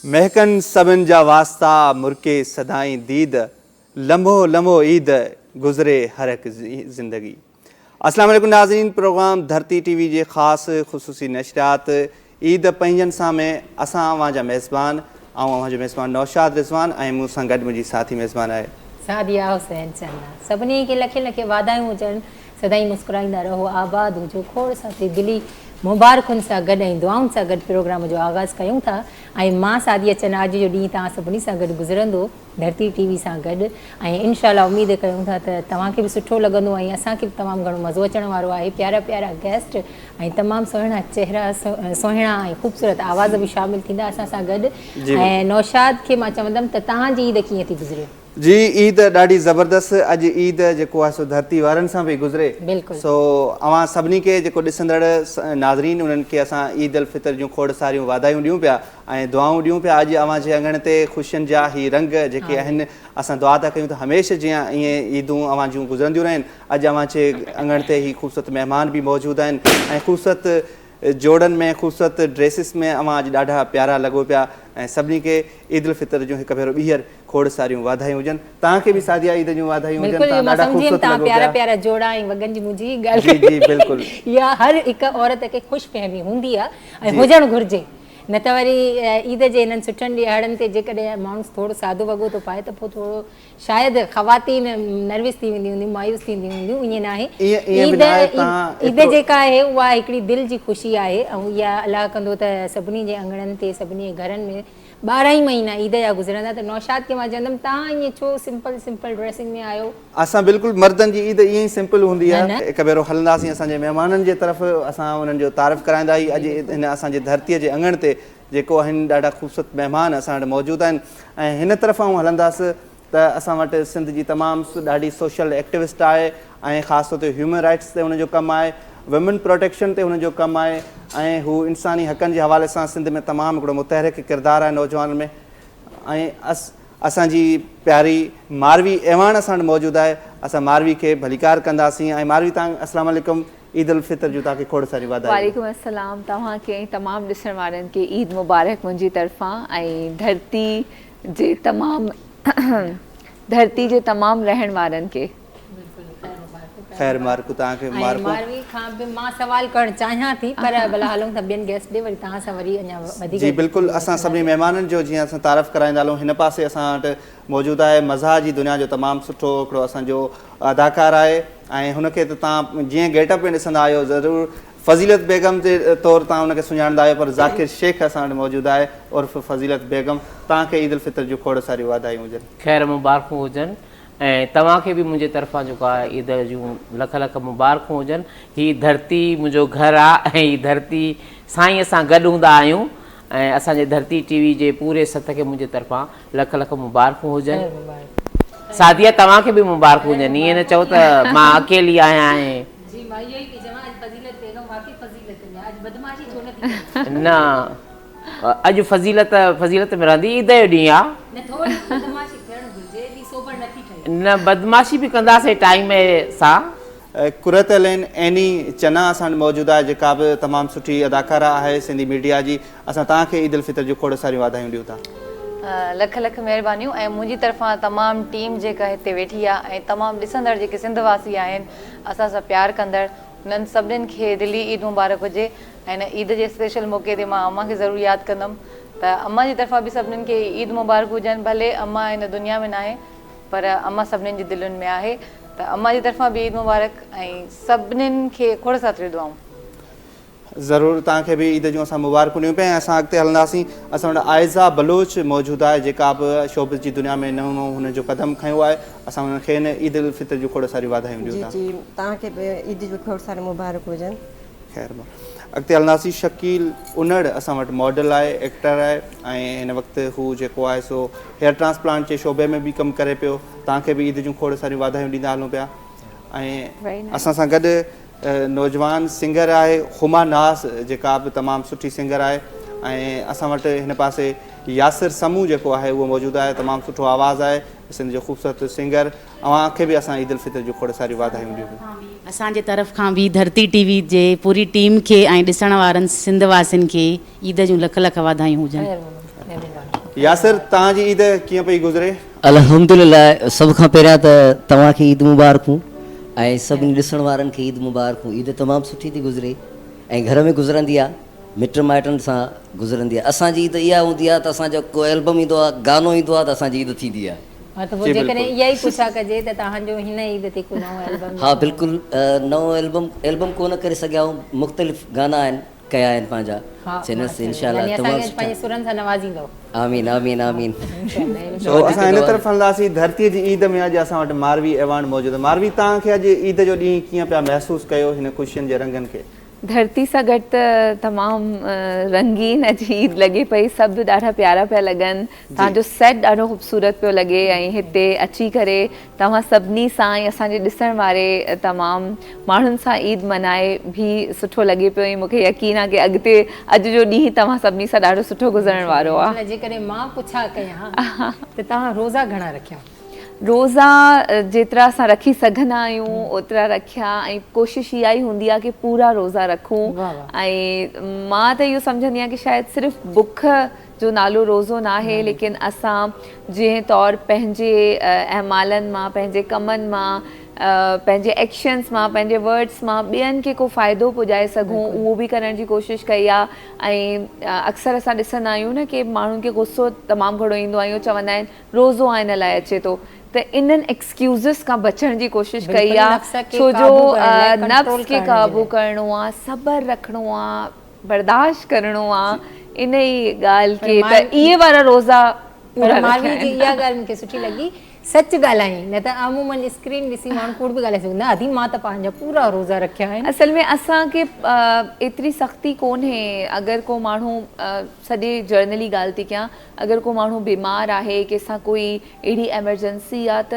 महकन सबिन जा वास्ता मुर्के सदाई दीद लम्हो लम्हो ईद गुज़रे हर एक ज़िंदगी। अस्सलाम वालेकुम नाज़रीन, प्रोग्राम धरती टीवी जे ख़ास ख़ुसूसी नशरियात ईद पंजन सां में असां अवां जा मेज़बान अवां जो मेज़बान नौशाद रिज़वान ऐं मूं सां गॾु मुंहिंजी साथी मेज़बान आहे सादिया हुसैन चंदा। सभिनी खे लखे लखे वाधायूं हुजनि, सदाई मुस्कुराईंदा रहो, आबाद हुजो, खोड़ सां दिली मुबारकुनि सां गॾु ऐं दुआउनि सां गॾु प्रोग्राम जो आगाज़ कयूं था। ऐं मां सादिया चंदा अॼु जो ॾींहुं तव्हां सभिनी सां गॾु गुज़रंदो धरती टीवी सां गॾु। ऐं इनशाला उमेद कयूं था त तव्हांखे बि सुठो लॻंदो ऐं असांखे बि तमामु घणो मज़ो अचण वारो आहे। प्यारा प्यारा गेस्ट ऐं तमामु सुहिणा चेहरा, सुहिणा ऐं ख़ूबसूरत आवाज़ बि शामिलु थींदा असां सां गॾु। ऐं नौशाद खे मां चवंदमि त तव्हांजी ईद कीअं थी गुज़रे? जी, ईद ॾाढी ज़बरदस्त। अॼु ईद जेको आहे सो धरती वारनि सां बि गुज़रे। बिल्कुलु। सो अवां सभिनी खे जेको ॾिसंदड़ नाज़रीन उन्हनि खे असां ईद उल फितर जूं खोड़ सारियूं वाधायूं ॾियूं पिया ऐं दुआऊं ॾियूं पिया। अॼु अवां जे अङण ते ख़ुशियुनि जा ही रंग जेके आहिनि, असां दुआ था कयूं त हमेशह जीअं ईअं ईदूं अवां जूं गुज़रंदियूं रहनि। अॼु अवां जे अङण ते ही ख़ूबसूरत महिमान बि मौजूदु आहिनि ऐं ख़ूबसूरत जोड़नि में, ख़ूबसूरत ड्रेसिस में अवां अॼु ॾाढा प्यारा लॻो पिया ऐं सभिनी खे ईद उल फितर जूं हिकु भेरो ॿीहर खोड़ सारियूं वाधायूं हुजनि। तव्हांखे बि सादिया ईद जूं वाधायूं हुजनि। ॾाढा ख़ूबसूरत प्यारा प्यारा जोड़ा ऐं वॻनि जी मुंहिंजी ॻाल्हि। जी बिल्कुलु, इहा हर हिकु औरत खे ख़ुशफ़हमी हूंदी आहे ऐं हुजणु घुरिजे। न त वरी ईद जे हिननि सुठनि ॾियारनि ते जेकॾहिं माण्हू थोरो सादो वॻो थो पाए त पोइ थोरो शायदि ख़वातीन नर्वस थी वेंदियूं हूंदियूं, मायूस थींदियूं हूंदियूं। ईअं न आहे। ईद जेका आहे उहा हिकिड़ी दिलि जी ख़ुशी आहे ऐं इहा अलाह कंदो त सभिनी जे अङणनि ते, सभिनी जे घरनि में 12 ई महीना ईद जा गुज़रंदा। त नौशाद खे मां चवंदमि तव्हां ईअं छो सिंपल ड्रेसिंग में आहियो? असां बिल्कुलु मर्दनि जी ईद ईअं ई सिंपल हूंदी आहे। हिकु भेरो हलंदासीं असांजे महिमाननि जे तरफ़, असां उन्हनि जो तारीफ़ कराईंदा। अॼु हिन असांजे धरतीअ जे अङण ते जेको आहिनि ॾाढा ख़ूबसूरत महिमान असां वटि मौजूदु आहिनि ऐं हिन तरफ़ हलंदासीं त असां वटि सिंध जी तमामु ॾाढी सोशल एक्टिविस्ट आहे ऐं ख़ासि तौर ते ह्यूमन राइट्स ते हुनजो कमु आहे, वुमेन प्रोटेक्शन ते हुनजो कमु आहे ऐं हू इंसानी हक़नि जे हवाले सां सिंध में तमामु हिकिड़ो मुतहरिक किरदारु आहे नौजवाननि में। ऐं असांजी प्यारी मारवी एवान असां वटि मौजूदु आहे। असां मारवी खे भलीकार कंदासीं। ऐं मारवी, तव्हां अस्सलाम वालेकुम, ईद उल फितर जूं तव्हांखे खोड़ सारी वाधायूं। वालेकुम अस्सलाम। तव्हांखे ऐं तमामु ॾिसण वारनि खे ईद मुबारक मुंहिंजी तरफ़ां ऐं धरती जे तमामु रहण वारनि खे ख़ैर मार्कु तव्हांखे। मारवी खां बि मां सवाल करणु चाहियां थी, पर भला हलूं था ॿियनि गेस्ट ॾे, वरी तव्हां सां वरी अञा वधीक। जी बिल्कुलु, असां सभिनी महिमाननि जो जीअं असां तारीफ़ कराईंदा हलूं। हिन पासे असां वटि मौजूदु आहे मज़ाह जी दुनिया जो तमामु सुठो हिकिड़ो असांजो अदाकार आहे ऐं हुनखे त तव्हां जीअं गेटअप में ॾिसंदा आहियो ज़रूरु फ़ज़ीलत बेगम जे तौरु तव्हां हुनखे सुञाणंदा आहियो, पर ज़ाकिर शेख असां वटि मौजूदु आहे उर्फ़ फ़ज़ीलत बेगम। तव्हांखे ईद उल फितर जूं खोड़ सारियूं वाधायूं हुजनि। ख़ैर मुबारकूं हुजनि ऐं तव्हांखे बि मुंहिंजे तरफ़ां जेको आहे ईद जूं लख लख मुबारकूं हुजनि। हीअ धरती मुंहिंजो घरु आहे ऐं हीअ धरती साईं सां गॾु हूंदा आहियूं ऐं असांजे धरती टीवी जे पूरे सत खे मुंहिंजे तरफ़ां लख लख मुबारकूं हुजनि। सादिया, तव्हांखे बि मुबारकूं हुजनि। ईअं न चओ त मां अकेली आहियां ऐं न, अॼु फ़ज़ीलत में रहंदी, ईद जो ॾींहुं आहे। न, बदमाशी बि कंदासीं टाइम सां। कुरत लेन एनी चना असां वटि मौजूदु आहे, जेका बि तमामु सुठी अदाकारा आहे सिंधी मीडिया जी। असां तव्हांखे ईद उल फितर जूं खोड़ सारियूं वाधायूं ॾियूं था। लख लख महिरबानियूं ऐं मुंहिंजी तरफ़ां तमामु टीम जेका हिते वेठी आहे ऐं तमामु ॾिसंदड़ जेके सिंध वासी आहिनि, असां सां प्यारु कंदड़, उन्हनि सभिनीनि खे दिली ईद मुबारक हुजे। ऐं हिन ईद जे स्पेशल मौक़े ते मां अम्मा खे ज़रूरु यादि कंदमि त अम्मा जी तरफ़ां बि सभिनीनि खे ईद मुबारक हुजनि। भले अम्मा हिन दुनिया में न आहे पर अम्मा सभिनीनि जी दिलुनि में आहे, त अम्मा जी तरफ़ां बि ईद मुबारक ऐं सभिनीनि खे खोड़ सारियूं दुआऊं। ज़रूरु, तव्हांखे बि ईद जूं असां मुबारकूं ॾियूं पिया। ऐं असां अॻिते हलंदासीं। असां वटि आइज़ा बलोच मौजूदु आहे, जेका बि शोबिस जी दुनिया में नओं नओं हुनजो कदम खयो आहे। असां हुनखे हिन ईद उल फितर जूं खोड़ सारियूं वाधायूं ॾियूं था। जी, तव्हांखे बि ईद जूं खोड़ सारियूं मुबारक हुजनि। ख़ैर अॻिते हलंदासीं। शकील उनड़ असां वटि मॉडल आहे, एक्टर आहे ऐं हिन वक़्तु हू जेको आहे सो हेयर ट्रांसप्लांट जे शोबे में बि कमु करे पियो। तव्हांखे बि ईद जूं खोड़ सारियूं वाधायूं ॾींदा हलूं पिया। ऐं असां सां गॾु नौजवान सिंगर आहे हुमा नाज़, जेका बि तमामु सुठी सिंगर आहे ऐं असां वटि हिन पासे यासिर समूह जेको आहे उहो मौजूदु आहे, तमामु सुठो आवाज़ु आहे, सिंध जो ख़ूबसूरत सिंगर। अव्हांखे बि असां ईद उल फितर जूं खोड़ सारी वाधायूं ॾियूं। असांजे तरफ़ खां बि धरती टीवी जे पूरी टीम खे ऐं ॾिसण वारनि सिंध वासियुनि खे ईद जूं लख लख वाधायूं हुजनि। यासिर तव्हांजी ईद कीअं पई गुज़रे? अल्हम्दुलिल्लाह सभ खां पहिरियां त तव्हांखे ईद मुबारकूं ऐं सभिनी ॾिसण वारनि खे ईद मुबारकूं। ईद तमामु सुठी थी गुज़रे ऐं घर में गुज़रंदी आहे, मिट माइटनि सां गुज़रंदी आहे। असांजी ईद इहा हूंदी आहे त असांजो को एल्बम ईंदो आहे, गानो ईंदो आहे त असांजी ईद थींदी आहे। हा त पोइ जेकॾहिं इहा ई पुछा कजे त तव्हांजो हिन ईद ते को नओं एल्बम? हा बिल्कुलु, नओं एल्बम कोन करे सघिया आहियूं, मुख़्तलिफ़ गाना आहिनि कया आहिनि पंहिंजा। इंशाअल्लाह तमामु पंहिंजे सुरनि सां नवाज़ींदो। आमीन आमीन आमीन। तो असां हिन तरफ़ हलंदासीं, धरतीअ जी ईद में अॼु असां वटि मारवी एवान मौजूदु आहे। मारवी, तव्हांखे अॼु ईद जो ॾींहुं कीअं पिया महसूसु कयो हिन ख़ुशियुनि जे रंगनि खे? धरती सां गॾु त तमामु रंगीन अॼु ईद लॻे पई, सभु ॾाढा प्यारा पिया लॻनि। तव्हांजो सेट ॾाढो ख़ूबसूरत पियो लॻे ऐं हिते अची करे तव्हां सभिनी सां ऐं असांजे ॾिसण वारे तमामु माण्हुनि सां ईद मनाए बि सुठो लॻे पियो ऐं मूंखे यकीन आहे की अॻिते अॼु जो ॾींहुं तव्हां सभिनी सां ॾाढो सुठो गुज़रण वारो आहे। जेकॾहिं मां पुछा कयां त तव्हां रोज़ा घणा रखिया? रोज़ा जेतिरा असां रखी सघंदा आहियूं ओतिरा रखिया ऐं कोशिशि इहा ई हूंदी आहे की पूरा रोज़ा रखूं। ऐं मां त इहो सम्झंदी आहियां की शायदि सिर्फ़ु बुख जो नालो रोज़ो न आहे, लेकिन असां जंहिं तौरु पंहिंजे अहमालनि मां, पंहिंजे कमनि मां, पंहिंजे एक्शन्स मां, पंहिंजे वर्ड्स मां ॿियनि खे को फ़ाइदो पुॼाए सघूं, उहो बि करण जी कोशिशि कई आहे। ऐं अक्सर असां ॾिसंदा आहियूं न की माण्हुनि खे गुस्सो तमामु घणो ईंदो आहे, चवंदा आहिनि रोज़ो आहे इन लाइ अचे थो, त इन्हनि एक्सक्यूज़िस खां बचण जी कोशिशि कई आहे। छो जो नफ़्स खे क़ाबू करिणो आहे, सब्र रखिणो आहे, बर्दाश्त करिणो आहे, इन ई ॻाल्हि खे त इहे वारा रोज़ा पूरा रखिया आहिनि। इहा ॻाल्हि मूंखे सुठी लॻी, सच ॻाल्हाई, न त अमूमन स्क्रीन ॾिसी माण्हू कूड़ बि ॻाल्हाए सघंदा। अदी मां त पंहिंजा पूरा रोज़ा रखिया आहिनि। असल में असांखे एतिरी सख़्ती कोन्हे। अगरि को माण्हू सॼे जर्नली ॻाल्हि थी कयां, अगरि को माण्हू बीमार आहे, कंहिंसां कोई अहिड़ी एमरजेंसी आहे त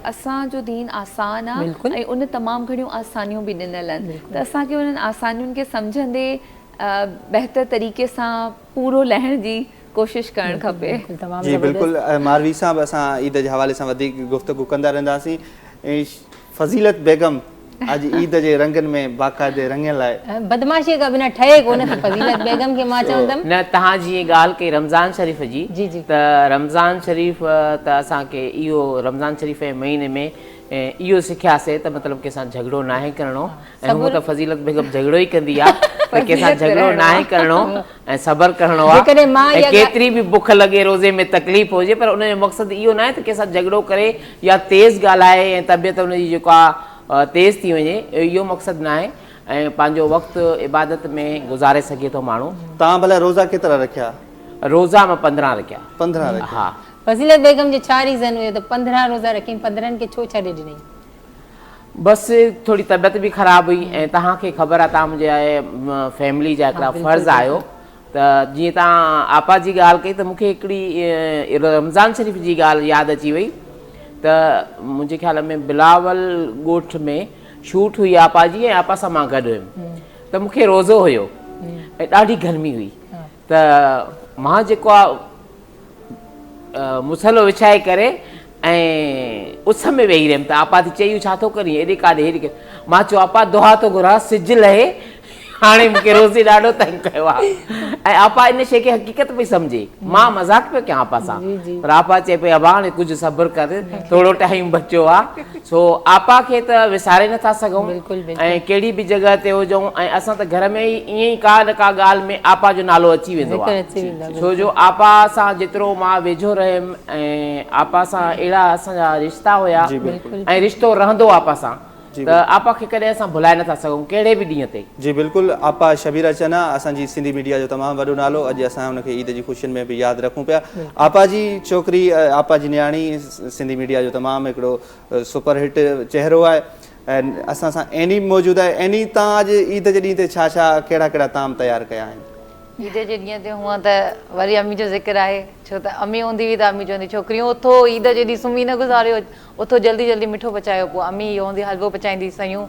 असांजो दीन आसान आहे ऐं उन तमामु घणियूं आसानियूं बि ॾिनल आहिनि, त असांखे उन्हनि आसानियुनि खे सम्झंदे बहितर तरीक़े सां पूरो लहण जी कोशिशि करणु खपे। जी बिल्कुलु, मारवी साहब असां ईद जे हवाले सां वधीक गुफ़्तगू कंदा रहंदासीं। ऐं फज़ीलत बेगम अॼु ईद जे रंगनि में बाक़ाइदे रंगियल आहे। बदमाशीअ खां बिना ठहे कोन थी फज़ीलत बेगम खे मां चवंदमि। न, तव्हां जीअं ॻाल्हि कई रमज़ान शरीफ़ जी, त रमज़ान शरीफ़ त असांखे इहो रमज़ान शरीफ़ जे महीने में इहो सिखियासीं त मतिलबु कंहिंसां झगड़ो न आहे करिणो। ऐं हूअ त फज़ीलत बेगम झगड़ो ई कंदी आहे, त कंहिंसां झगड़ो न आहे करिणो ऐं सब्र करिणो आहे। केतिरी बि बुख लॻे, रोज़े में तकलीफ़ हुजे, पर उनजो मक़सदु इहो न आहे त कंहिंसां झगड़ो करे या तेज़ ॻाल्हाए ऐं तबियत उनजी जेको आहे तेज़ थी वञे, इहो मक़सदु न आहे। ऐं पंहिंजो वक़्तु इबादत में गुज़ारे सघे थो माण्हू। तव्हां भला रोज़ा केतिरा रखिया? रोज़ा मां 15 रखिया। 15 रखिया? हा। फज़ीलत बेगम जो छा रीज़न हुयो त 15 रोज़ा रखी, 15 खे छो छॾे ॾिनई? बसि थोरी तबियत बि ख़राबु हुई ऐं तव्हांखे ख़बर आहे, तव्हां मुंहिंजे फैमिली जा हिकिड़ा फ़र्ज़ आहियो। त जीअं तव्हां आपा जी ॻाल्हि कई त मूंखे हिकिड़ी रमज़ान शरीफ़ जी ॻाल्हि यादि अची वई। त मुंहिंजे ख़्याल में बिलावल ॻोठ में शूट हुई आपा जी, ऐं आपा सां मां गॾु हुयुमि। त मूंखे रोज़ो हुयो ऐं ॾाढी गर्मी हुई, त मां जेको आहे मुसलो विछाए करे ऐं उस में वेही रहियमि। त आपा थी चई छा थो करी, हेॾे काॾे हेॾे करे। मां चयो आपा दुआ थो घुरां, सिज लहे, हाणे मूंखे रोज़े ॾाढो तंग कयो आहे। ऐं आपा इन शइ खे हक़ीक़त पई सम्झे, मां मज़ाक पियो कयां आपा सां, पर आपा चए पई अबा हाणे कुझु सब्र कर, थोरो टाइम बचियो आहे। सो आपा खे त विसारे नथा सघूं ऐं कहिड़ी बि जॻह ते हुजूं, ऐं असां त घर में ई ईअं ई का न का ॻाल्हि में आपा जो नालो अची वेंदो आहे। छो जो आपा सां जेतिरो मां वेझो रहियमि ऐं आपा सां अहिड़ा असांजा रिश्ता हुया ऐं रिश्तो रहंदो आपा सां, त आपा खे कॾहिं असां भुलाए नथा सघूं कहिड़े बि ॾींहं ते। जी बिल्कुलु, आपा शबीरा चना असांजी सिंधी मीडिया जो तमामु वॾो नालो, अॼु असां हुनखे ईद जी ख़ुशियुनि में बि यादि रखूं पिया। आपा जी छोकिरी, आपा जी न्याणी सिंधी मीडिया जो तमामु हिकिड़ो सुपरहिट चहिरो आहे ऐं असां सां एनी मौजूदु आहे। एनी, तव्हां अॼु ईद जे ॾींहं ते छा छा कहिड़ा कहिड़ा ताम तयारु कया आहिनि? ईद जे ॾींहं ते हूअं त वरी अम्मी जो ज़िक्र आहे, छो त अम्मी हूंदी हुई त अम्मी चवंदी छोकिरियूं उथो, ईद जे ॾींहुं सुम्ही न गुज़ारियो, उथो जल्दी जल्दी मिठो पचायो। पोइ अम्मी इहो हूंदी हलवो पचाईंदी, सयूं,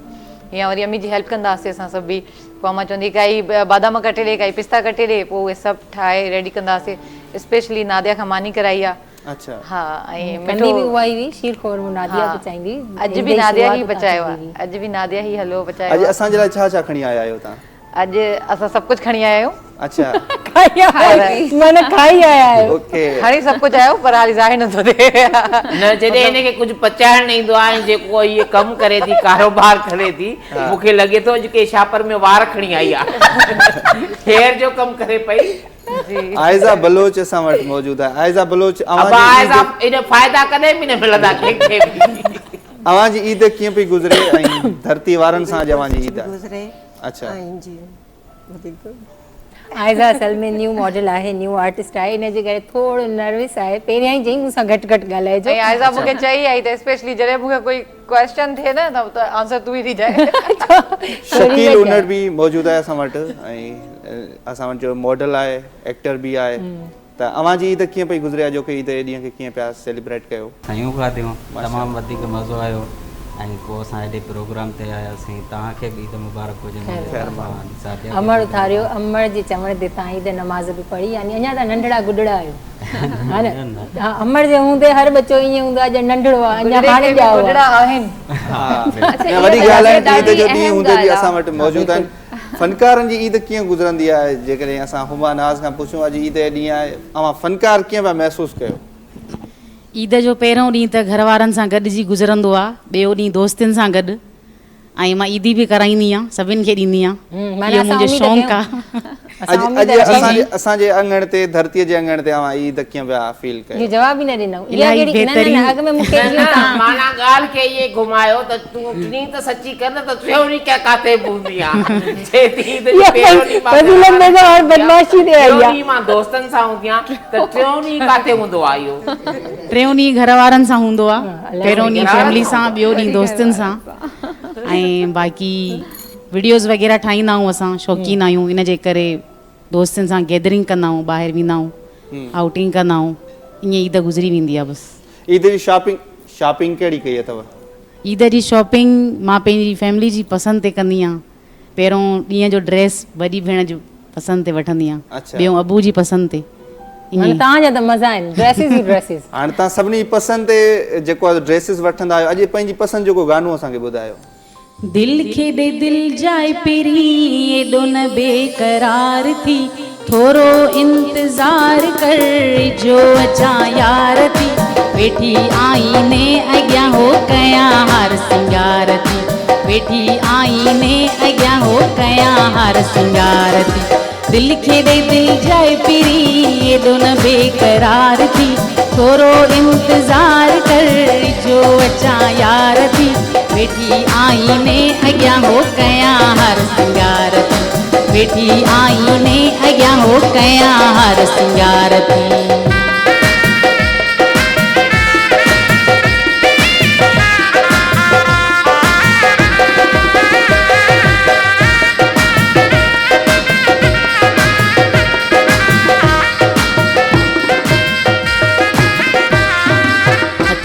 या वरी अम्मी जी हेल्प कंदासीं असां सभु बि। पोइ अम्मा चवंदी काई बादाम कटे ॾे, काई पिस्ता कटे ॾे, पोइ उहे सभु ठाहे रेडी कंदासीं। स्पेशली नादिया खां मानी कराई आहे। अच्छा। हा, ऐं मिठो बि उहा ई हुई, शीर खोरमो नादिया पचाईंदी। अॼु बि नादिया ई पचायो आहे, अॼु बि नादिया ई हलवो पचायो। अॼु असांजे लाइ छा छा खणी आया आहियो तव्हां? अॼु असां सभु कुझु खणी आया आहियूं। अच्छा मन खाई आया है ओके हाणे सभु कुझु आयो पर हाली ज़ाहिर नथो थिए न जॾहिं हिनखे कुझु पचाइण न ईंदो आहे जेको इहे कमु करे थी कारोबार करे थी मूंखे लॻे थो अॼु के छापर में वार खणी आई आहे हेयर जो कमु करे पई आयज़ा बलोच असां वटि मौजूदु आहे आयज़ा बलोच इन फ़ाइदा कॾहिं बि न मिलंदा कंहिंखे बि अवां जी ईद कीअं पई गुज़रे ऐं धरती वारनि सां अॼु अवां जी ईद आहे गुज़रे अच्छा ऐं जी वधीक आयज़ा असल में न्यू मॉडल आहे न्यू आर्टिस्ट आहे इन जे करे थोरो नर्वस आहे पहिरियां ई चई मूंसां घटि घटि ॻाल्हाइजो ऐं आयज़ा मूंखे चई आई त स्पेशली जॾहिं मूंखे कोई क्वेश्चन थिए न त आंसर तू ई ॾिजाए शकील उनर भी मौजूद है असां वटि ऐं असां वटि जो मॉडल आहे एक्टर भी आहे त अवां जी ईद कीअं पई गुज़रे जो कि ईद ॾींहं खे कीअं पिया सेलिब्रेट कयो शयूं खाधियूं तमामु वधीक मज़ो आयो ऐं पोइ असां हेॾे प्रोग्राम ते आयासीं तव्हांखे बि ईद मुबारक हुजे अमर उथारियो अमर जे चवण ते तव्हां ईद नमाज़ बि पढ़ी यानी अञा त नंढड़ा गुॾड़ा आहियो हा न हा अमर जे हूंदे हर बच्चो ईअं हूंदो आहे जो नंढड़ो आहे अञा हाणे गुॾड़ा आहिनि हा वॾी ॻाल्हि आहे ईद जो ॾींहुं हूंदे बि असां वटि मौजूदु आहिनि फनकारनि जी ईद कीअं गुज़रंदी आहे जेकॾहिं असां हुमा नाज़ खां पुछूं अॼु ईद जो ॾींहुं आहे अवां फनकार कीअं पिया महसूसु कयो ईद जो पहिरियों ॾींहुं त घर वारनि सां गॾिजी गुज़रंदो आहे ॿियो ॾींहुं दोस्तनि सां गॾु ऐं मां ईदी बि कराईंदी आहियां सभिनि खे ॾींदी आहियां इहो मुंहिंजो शौक़ु आहे असांजे अंगण ते धरतीअ जे अंगण ते अवां ईद कीअं पिया फील कयो ये जवाब ही न ॾिनो इलाही बहितरीन अॻ में मूंखे माना ॻाल्हि खे इहे घुमायो त तूं टी त सची कर न त टियों ॾींहुं क्या काथे पवंदी आहे जे ईद जो पहिरियों ॾींहुं और बदमाशी दे आई टियों ॾींहुं मां दोस्तनि सां हूंदी आहियां त टियों ॾींहुं काथे हूंदो आहे इहो टियों ॾींहुं घर वारनि सां हूंदो आहे पहिरियों ॾींहुं फैमिली सां ॿियो ॾींहुं दोस्तनि सां ऐं बाक़ी वीडियोज़ वग़ैरह ठाहींदा आहियूं असां शौक़ीन आहियूं इन जे करे दोस्तनि सां गैदरिंग कंदा आहियूं ॿाहिरि वेंदा आहियूं आउटिंग कंदा आहियूं ईअं ईद गुज़री वेंदी आहे बसि ईद जी शॉपिंग कहिड़ी कई अथव ईद जी शॉपिंग मां पंहिंजी फैमिली जी पसंदि ते कंदी आहियां पहिरों ॾींहं जो ड्रेस वॾी भेण जो पसंदि ते वठंदी आहियां ॿियो अबू जी पसंदि ते तव्हांजा त मज़ा आहिनि ड्रेसिस ई ड्रेसिस हाणे तव्हां सभिनी पसंदि ते जेको आहे ड्रेसिस वठंदा आहियो अॼु पंहिंजी पसंदि जो को गानो असांखे ॿुधायो दिल खे दे दिल जाए पिरी एॾो न बेकरार थी थोरो इंतज़ार कर जो अचां यार थी वेठी आईने अॻियां हो कयां हर सिंगार थी वेठी आईने अॻियां हो कयां हर सिंगार थी दिल खे दे दिल जाए पिरी एॾो न बेकरार थी थोरो इंतज़ार कर जो अचां यार थी वेठी आईने अॻियां हो कयां हर सिंगार थी वेठी आईने अॻियां हो कयां हर सिंगार थी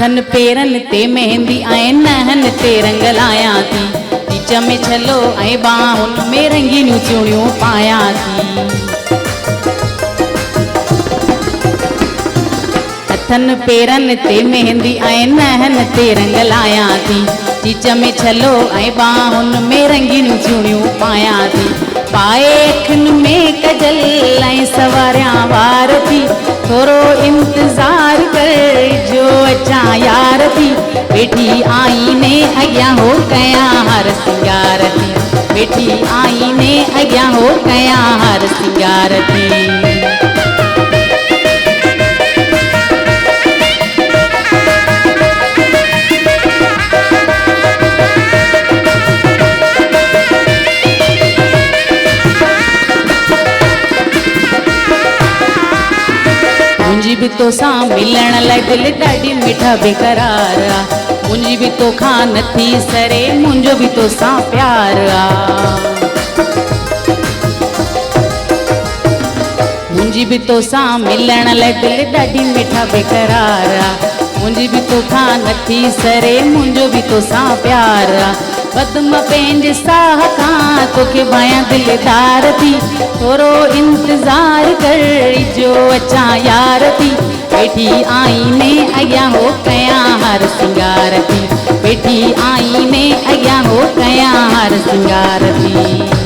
हथनि पेरनि ते मेहंदी ऐं नहनि ते रंग लायां थी टीच में छलो ऐं बाहुनि में रंगीनियूं चूड़ियूं पायां थी हथनि पेरनि ते मेहंदी ऐं नहनि ते रंग लायां थी टीच में छलो ऐं बाहुनि में रंगीनियूं चूड़ियूं पायां थी पाए अखियुनि में कजल ऐं सवारियां वार थी थोरो इंतज़ार कर जो अचां यार थी वेठी आईने अॻियां हो कयां हर सिंगार थी वेठी आईने अॻियां हो कयां हर सिंगार थी मुंहिंजी बि तोसां मिलण लाइ दिलि ॾाढी मिठा बेकरार आहे मुंहिंजी बि तोखां नथी सरे मुंहिंजो बि तोसां प्यार आहे मुंहिंजी बि तोसां मिलण लाइ दिलि ॾाढी मिठा बेकरार आहे मुंहिंजी बि तोखां नथी सरे मुंहिंजो बि तोसां प्यार आहे बदम पंहिंजे साह खां तोखे भायां दिलदार थी थोरो इंतज़ार कर जो अचां यार थी वेठी आईने अॻियां हो कयां हर सिंगार थी वेठी आईने अॻियां हो कयां हर सिंगार थी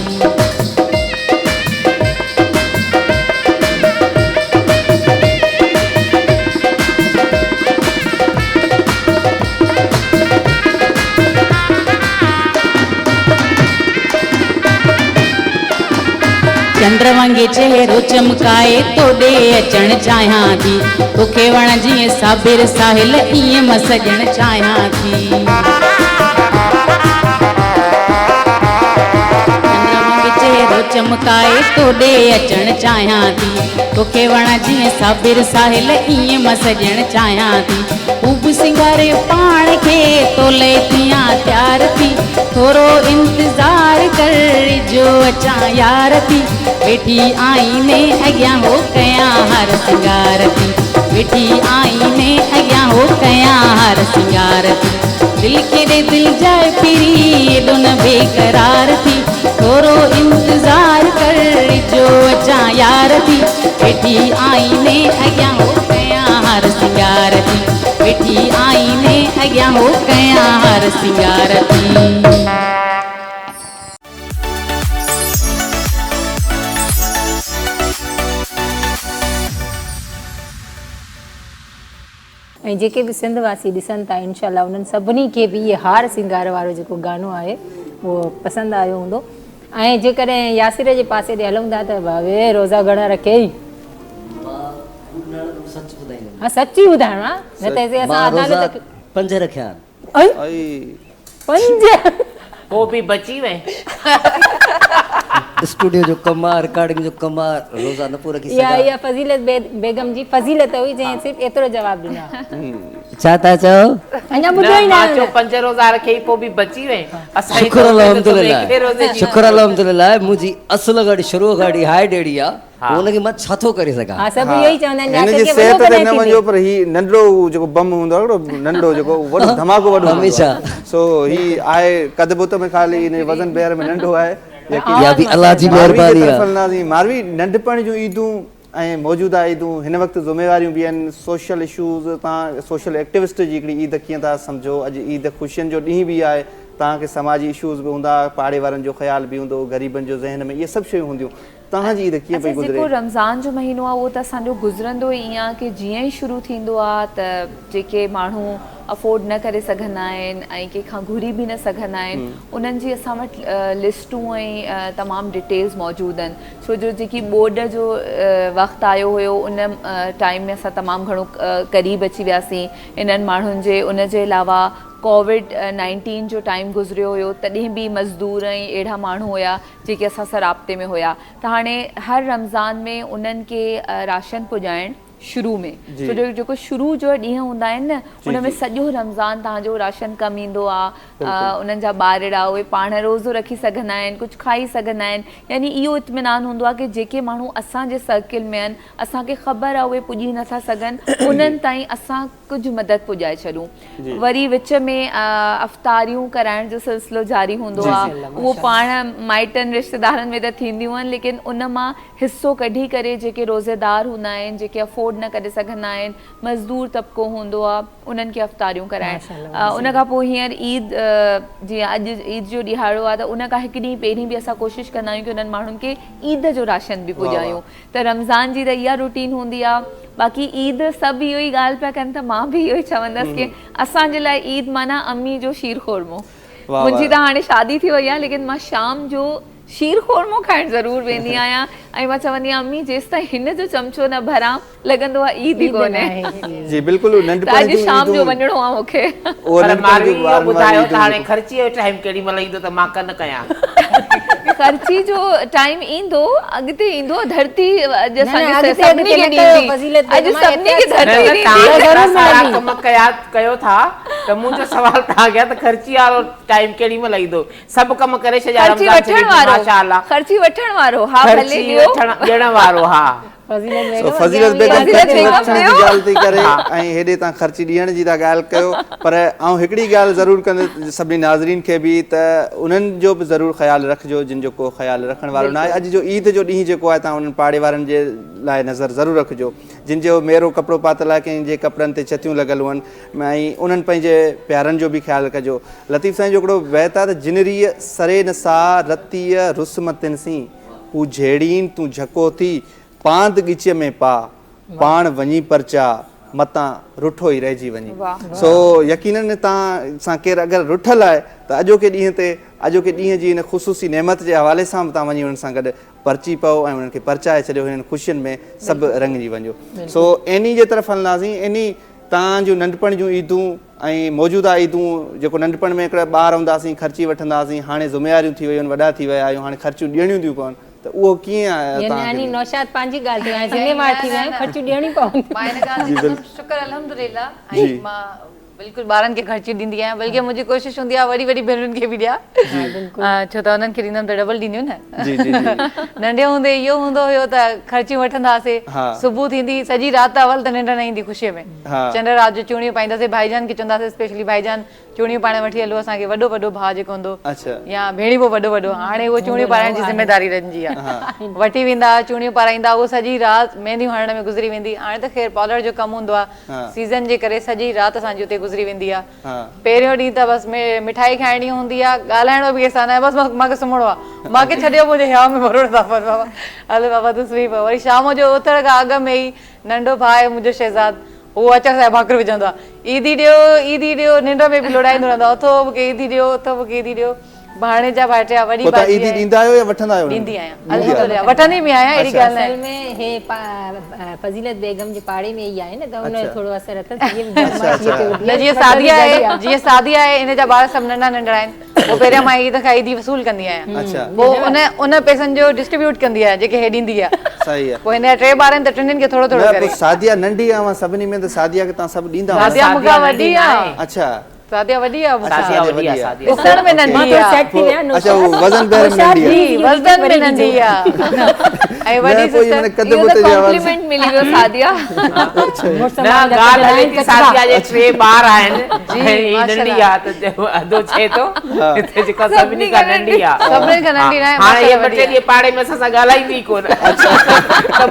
चंड वांगे चेहरो चमकाए तोॾे अचणु चाहियां थी तोखे वण जीअं साबिर साहिल ईअं मां सॼणु चाहियां थी चेहरो चमकाए तोॾे अचणु चाहियां थी तोखे वण जीअं साबिर साहिल ईअं मां सॼणु चाहियां थी ख़ूब सिंगारे पाण खे तोले थियां तयार थी थोरो इंतज़ार कर जो अचां यार थी वेठी आईने अॻियां हो कयां हर सिंगार थी वेठी आईने अॻियां हो कयां हर सिंगार थी दिल खे ॾे दिल जाए पिरी एॾो न बेकरार थी थोरो इंतज़ार कर जो अचां यार थी वेठी आईने अॻियां हो कयां हर सिंगार थी वेठी आईने अॻियां हो कयां हर सिंगार थी ऐं जेके बि सिंध वासी ॾिसनि था इनशाला उन्हनि सभिनी खे बि इहे हार सिंगार वारो जेको गानो आहे उहो पसंदि आयो हूंदो ऐं जेकॾहिं यासिर जे पासे ॾे हलूं था त भावे रोज़ा घणा रखियई हा सची ॿुधाइणो आहे न त हिते असां अदालत 5 रखिया ऐं 5 पोइ बि बची वई स्टूडियो जो कम आहे रिकॉर्डिंग जो कम आहे रोज़ा न पूरा की इहा फज़ीलत बेगम जी फज़ीलत हुई जंहिं सिर्फ़ु एतिरो जवाबु ॾिनो छा था चओ अञा ॿुधो ई न 5 रोज़ा रखी पोइ बि बची वई शुक्र अल्हम्दुलिल्लाह शुक्र अल्हम्दुलिल्लाह मुंहिंजी असुल गाड़ी शुरू गाड़ी हाय डेडी आहे हुनखे मां छा थो करे सघां हा सभु इहो ई चवंदा आहिनि हिनजी सिहत ते न वञो पर ही नंढो जेको बम हूंदो आहे नंढो जेको वॾो धमाको वॾो हमेशह सो ही आहे कद बुत में ख़ाली इन वज़न बेर में नंढो आहे या भी अल्लाह जी महिरबानी आहे मारवी नंढपण जूं ईदूं ऐं मौजूदा ईदूं हिन वक़्तु ज़िम्मेवारियूं बि आहिनि सोशल इशूज़ तव्हां सोशल एक्टिविस्ट जी हिकिड़ी ईद कीअं था सम्झो अॼु ईद ख़ुशियुनि जो ॾींहुं बि आहे तव्हांखे समाजी इशूज़ बि हूंदा पाड़े वारनि जो ख़्याल बि हूंदो ग़रीबनि जो ज़हन में इहे सभु शयूं हूंदियूं तव्हांजी ईद कीअं पई गुज़रे जेको रमज़ान जो महीनो आहे उहो त असांजो गुज़रंदो ई ईअं आहे कि जीअं ई शुरू थींदो आहे त जेके माण्हू अफोर्ड न करे सघंदा आहिनि ऐं कंहिंखां घुरी बि न सघंदा आहिनि उन्हनि जी असां वटि लिस्टूं ऐं तमामु डिटेल्स मौजूदु आहिनि छो जो जेकी बोर्ड जो वक़्तु आयो हुयो उन टाइम में असां तमामु घणो क़रीब अची वियासीं इन्हनि माण्हुनि जे उनजे अलावा कोविड-19 जो टाइम गुज़रियो हुयो तॾहिं बि मज़दूर ऐं अहिड़ा माण्हू हुया जेके असां सां राब्ते में हुया त हाणे हर रमज़ान में उन्हनि खे राशन पुॼाइणु शुरू में छो जो जेको शुरू जो ॾींहं हूंदा आहिनि न उन में सॼो रमज़ान तव्हांजो राशन कमु ईंदो आहे उन्हनि जा ॿारड़ा उहे पाण रोज़ो रखी सघंदा आहिनि कुझु खाई सघंदा आहिनि यानी इहो इत्मीनान हूंदो आहे कि जेके माण्हू असांजे सर्किल में आहिनि असांखे ख़बर आहे उहे पुॼी नथा सघनि उन्हनि ताईं असां कुझु मदद पुॼाए छॾूं वरी विच में अफ़्तारियूं कराइण जो सिलसिलो जारी हूंदो आहे उहो पाण माइटनि रिश्तेदारनि में त थींदियूं आहिनि लेकिन उन मां हिसो कढी करे जेके रोज़ेदार हूंदा आहिनि जेके अफोर्ड न करे सघंदा आहिनि मज़दूर तबिको हूंदो आहे उन्हनि खे अफ़्तारियूं कराइण उन खां पोइ हींअर ईद जीअं अॼु ईद जो ॾिहाड़ो आहे त उन खां हिकु ॾींहुं पहिरीं बि असां कोशिशि कंदा आहियूं कि उन्हनि माण्हुनि खे ईद जो राशन बि पुॼायूं त रमज़ान जी त इहा रूटीन हूंदी आहे बाक़ी ईद सभु इहो ई ॻाल्हि पिया कनि त मां बि इहो ई चवंदसि कि असांजे लाइ ईद माना अम्मी जो शीर ख़ोरमो मुंहिंजी त हाणे शादी थी वई आहे लेकिन मां शाम जो शीर ख़ोरमो खाइणु ज़रूरु वेंदी आहियां ऐं मां चवंदी आहियां अम्मी जेसि ताईं हिन जो चमचो न भरां लॻंदो आहे ईद ई कोन्हे जी बिल्कुलु अॼु शाम जो वञिणो आहे मूंखे पर मारवी इहो ॿुधायो त हाणे ख़र्ची जो टाइम केॾी महिल ईंदो त मां कन कयां ख़र्ची जो टाइम ईंदो अॻिते ईंदो धरती अॼु सभिनी खे ॾींदी अॼु सभिनी खे धरती ॾींदी कम कयो था त मुंहिंजो सुवाल तव्हां कया त ख़र्ची वारो टाइम केॾी महिल ईंदो सभु कम करे छॾिया ख़र्ची वठण वारो हा भले ॾियण वारो हा फज़ीलत बेगम ख़र्ची वठण जी ॻाल्हि थी करे ऐं हेॾे तव्हां ख़र्ची ॾियण जी था ॻाल्हि कयो पर आउं हिकिड़ी ॻाल्हि ज़रूरु कंदुसि सभिनी नाज़रीन खे बि त उन्हनि जो बि ज़रूरु ख़्यालु रखिजो जिन जो को ख़्यालु रखण वारो न आहे अॼु जो ईद जो ॾींहुं जेको आहे तव्हां उन्हनि पाड़े वारनि जे लाइ नज़र ज़रूरु रखिजो जिन जो मेरो कपिड़ो पातल आहे कंहिंजे कपिड़नि ते छतियूं लॻल हुअनि ऐं उन्हनि पंहिंजे प्यारनि जो बि ख़्यालु कजो लतीफ़ साईं जो हिकिड़ो बैत आहे त जिनरीअ सरे न सा रतीअ रुस्मतिन सी हू झेड़ीन तूं झको थी पांद ॻिच में पा पाण वञी परचा मतां रुठो ई रहिजी वञे सो यकीनन तव्हां सां केरु अगरि रुठल आहे त अॼोके ॾींहं ते अॼोके ॾींहं जी हिन ख़ुशूसी नेमत जे हवाले सां बि तव्हां वञी हुन सां गॾु परची पओ ऐं उन्हनि खे परचाए छॾियो हिननि ख़ुशियुनि में सभु रंगिजी वञो। सो इन जे तरफ़ हलंदासीं। इन तव्हांजूं नंढपण जूं ईदूं ऐं मौजूदा ईदूं जेको नंढपण में हिकिड़ा ॿार हूंदासीं ख़र्ची वठंदासीं, हाणे ज़िम्मेवारियूं थी वयूं आहिनि, वॾा थी विया आहियूं, हाणे ख़र्चियूं ॾियणियूं थियूं पवनि, त उहो कीअं यानी नौशाद पंहिंजी ॻाल्हि थी ज़िम्मेवार थी विया आहियूं, ख़र्चियूं ॾियणी पवंदियूं। मां हिन ॻाल्हि जो शुक्र अल्हम्दुलिल्लाह ऐं मां बिल्कुलु ॿारनि खे ख़र्चियूं ॾींदी आहियां, बल्कि मुंहिंजी कोशिशि हूंदी आहे वॾी वॾी भेनरुनि खे बि ॾियां, छो त उन्हनि खे ॾींदमि त डबल ॾींदियूं न। नंढे हूंदे इहो हूंदो हुयो त ख़र्चियूं वठंदासीं, सुबुह थींदी सॼी राति अवल त निंड न ईंदी ख़ुशीअ में, चंड रात जो चूड़ियूं पाईंदासीं, भाईजान खे चवंदासीं स्पेशली भाईजान चूड़ियूं पाइण वठी हलो असांखे, वॾो वॾो भाउ जेको हूंदो या भेणी पोइ वॾो वॾो, हाणे उहो चूड़ियूं पाराइण जी ज़िम्मेदारी रहिजी आहे, वठी वेंदा चूड़ियूं पाराईंदा, उहो सॼी राति मेहंदियूं हणण में गुज़री वेंदी। हाणे त ख़ैर पार्लर जो कमु हूंदो आहे, सीज़न जे करे सॼी राति असांजी उते गुज़री वेंदी आहे। पहिरियों ॾींहुं त बसि मिठाई खाइणी हूंदी आहे, ॻाल्हाइणो बि कंहिंसां न, बसि मूंखे सुम्हणो आहे, मूंखे छॾियो मुंहिंजे हिया में भरोड़ था पर बाबा, हलो बाबा तूं सुम्ही पओ। वरी शाम जो उथण खां अॻु में ई नंढो भाउ आहे मुंहिंजो शहज़ाद, उहो अचण सां भाकुर विझंदो आहे, ईदी ॾियो, निंड में बि लोड़ाईंदो रहंदो आहे, उथो मूंखे ईदी ॾियो, उथो मूंखे ईदी ॾियो। भाणे जा भाइटिया वॾी भाॼी ॾींदा आहियो या वठंदा आहियो? ॾींदी आहियां, अल्हम्दुलिल्लाह वठंदी बि आहियां, अहिड़ी ॻाल्हि न आहे। असल में हे फज़ीलत बेगम जे पाड़े में ई आहे न, त उन थोरो असर अथसि। न जीअं शादी आहे इन जा ॿार सभु नंढा नंढड़ा आहिनि, पोइ पहिरियां मां ईद खां ईदी वसूल कंदी आहियां, पोइ उन पैसनि जो डिस्ट्रीब्यूट कंदी आहियां जेके हे ॾींदी आहे। सही आहे। पोइ हिन जा 3 ॿार आहिनि त टिनिनि खे थोरो थोरो करे। सादिया नंढी आहे सभिनी में, त सादिया खे तव्हां सभु ॾींदा? सादिया मूंखां वॾी आहे। अच्छा, सादिया वॾी आहे, सादिया वॾी आहे, सादिया ॾिसण में नंढी आहे। अच्छा, वो वज़न बेर में नंढी आहे, वज़न में नंढी आहे ऐं वॾी सिस्टर कॉम्प्लीमेंट मिली वियो सादिया। न ॻाल्हि हले थी सादिया जे 3 ॿार आहिनि, जी नंढी आहे त अधो छे थो, हिते जेका सभिनी खां नंढी आहे, सभिनी खां नंढी न आहे। हाणे ये 2 ॾींहं पाड़े में असां सां ॻाल्हाईंदी कोन, त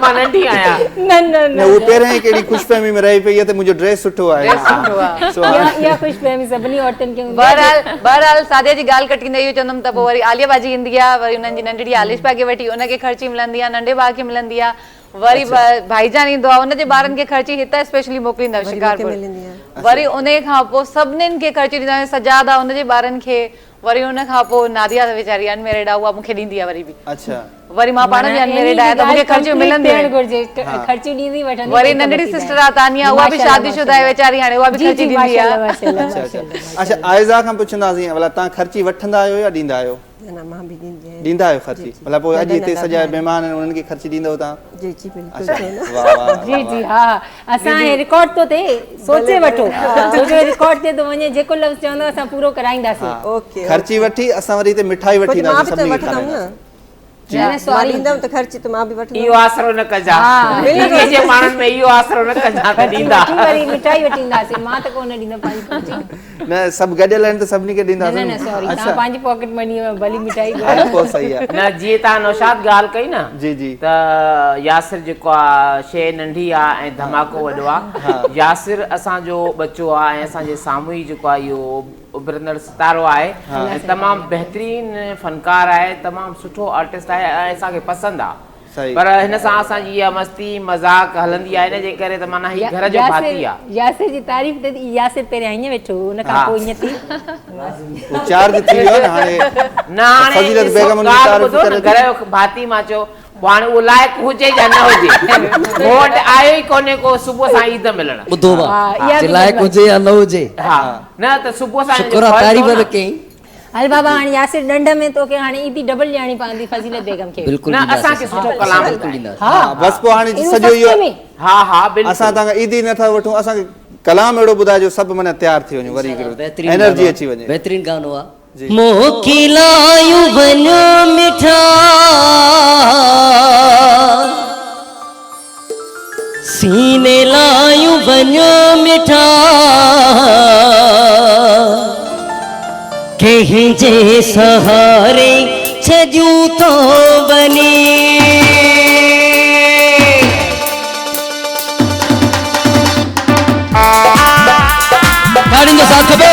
मां नंढी आहियां। न वो पहिरियों ई कहिड़ी ख़ुशफ़हमी में रही पई आहे त मुंहिंजो ड्रेस सुठो आहे। इहा ख़ुशफ़हमी सभिनी औरतुनि खे हूंदी आहे। बहरहाल सादिया जी ॻाल्हि कटिंदे इहो चवंदमि त पोइ वरी आलिया बाजी ईंदी आहे, वरी उन्हनि जी नंढड़ी आलिशा खे वठी उनखे ख़र्ची मिलंदी आहे, नंढे भाउ खे मिलंदी आहे, वरी भाईजान ईंदो आहे उनजे ॿारनि खे ख़र्ची हिते स्पेशली मोकिलींदा शिकारपुर, वरी उन खां पोइ सभिनीनि खे ख़र्ची ॾींदा, सजाद आहे उनजे ॿारनि खे, वरी उन खां पोइ नादिया वीचारी अनमेरिड आहे, उहा मूंखे ॾींदी आहे वरी बि। अच्छा, वरी मां पाण बि अनमेरिड आहियां त मूंखे ख़र्चियूं मिलंदियूं आहिनि। ख़र्चियूं ॾींदी वठंदी। वरी नंढड़ी सिस्टर आहे तानिया, उहा बि शादीशुदा आहे वीचारी, हाणे उहा बि ख़र्ची ॾींदी आहे। अच्छा, आयज़ा खां पुछंदासीं भला तव्हां ख़र्ची वठंदा आहियो या ॾींदा आहियो? ॾींदा आहियो ख़र्ची? भला पोइ अॼु हिते सॼा महिमान आहिनि उन्हनि खे ख़र्ची ॾींदव तव्हां? जी जी बिल्कुलु। जी जी हा, असां रिकॉर्ड तो थिए, सोचे वठो, छोजो रिकॉर्ड ते तो वञे, जेको लफ़्ज़ चवंदव असां पूरो कराईंदासीं। ओके, ख़र्ची वठी असां वरी हिते मिठाई वठी ईंदासीं सभिनी खे खाराईंदासीं। इहो आसरो न कजा, जे माण्हुनि में इहो आसरो न कजा त ॾींदा, वरी मिठाई वठी ईंदासीं। मां त कोन ॾींदमि पंहिंजी ख़र्ची। न सभु गॾियल आहिनि त सभिनी खे ॾींदासीं। न सॉरी, तव्हां पंहिंजी पॉकेट मनी भली मिठाई पोइ सही आहे। न जीअं तव्हां नौशाद ॻाल्हि कई न, जी जी, त यासिर जेको आहे शइ नंढी आहे ऐं धमाको वॾो आहे। यासिर असांजो बच्चो आहे ऐं असांजे साम्हूं ई जेको आहे इहो उभरंदड़ सितारो आहे ऐं तमामु बहितरीन फनकार आहे, तमामु सुठो आर्टिस्ट आहे ऐं असांखे पसंदि आहे। पर हिन सां असांजी इहा मस्ती मज़ाक हलंदी आहे, इन जे करे त माना हीअ घर जो भाती आहे। यासिर जी तारीफ़ ते यासिर पहिरियां हीअं वेठो, उन खां पोइ ईअं थी चार्ज थी वियो न। हाणे न हाणे फज़ीलत बेगम जी तारीफ़ करे घर जो भाती मां चयो, हाणे उहो लाइक़ु हुजे या न हुजे, वोट आयो ई कोन्हे को सुबुह सां ईद मिलण। ॿुधो भाउ, लाइक़ु हुजे या न हुजे, हा न त सुबुह सां शुक्र आहे तारीफ़ न कई। हल बाबा, हाणे यासिर ॾंड में तोखे हाणे ईदी डबल ॾियणी पवंदी फज़ीलत बेगम खे। बिल्कुलु न असांखे सुठो कलाम हा, बस पोइ हाणे सॼो इहो हा हा बिल्कुलु असां तव्हां ईदी नथा वठूं, असांखे कलाम अहिड़ो ॿुधाइजो सभु माना तयारु थी वञो, वरी एनर्जी अची वञे। बहितरीन गानो आहे। मोकिलायूं वञो मिठा सीने लायूं वञो मिठा, कंहिंजे सहारे छॾियूं थो वञे। ताड़ियुनि जो साथ खपे।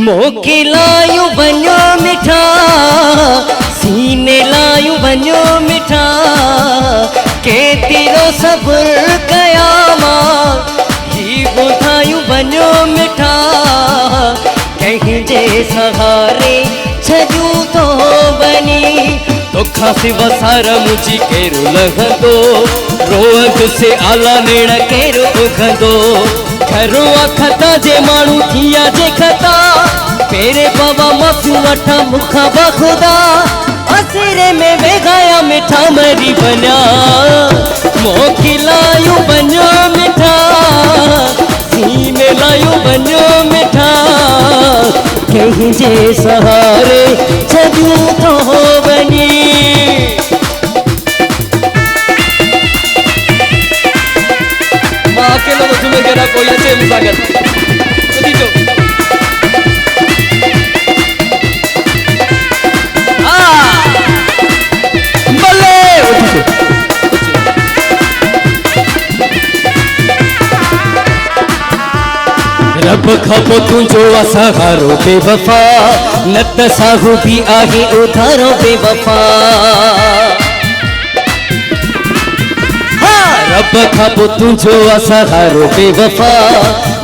मोकिलायूं वञो मिठा सीने लायूं वञो मिठा केतिरो सब्र कयामा ही ॿुधायूं वञो मिठा कंहिंजे सहारे छॾूं थो वञी तोखां सिवा सारा मुंहिंजी केरु लहंदो रोअंदुसि आला नेण केरु उघंदो घरो अखता जे माण्हू थिया जे खता पेरे बाबा माफ़ियूं वठां मूंखां बख़ुदा असिरे में वेगाया मिठा मरी वञा मोकिलायूं वञो मिठा सीने लायूं वञो मिठा कंहिंजे सहारे छॾूं थो वञी मां अकेलो तो तुम्हें कह रहा कोई अचे मुसां गॾु ॿुधी चो रब खां पोइ तुंहिंजो सहारो बेवफा न त साहू बि आहे उधारो बेवफा रब खां पोइ तुंहिंजो सहारो बेवफा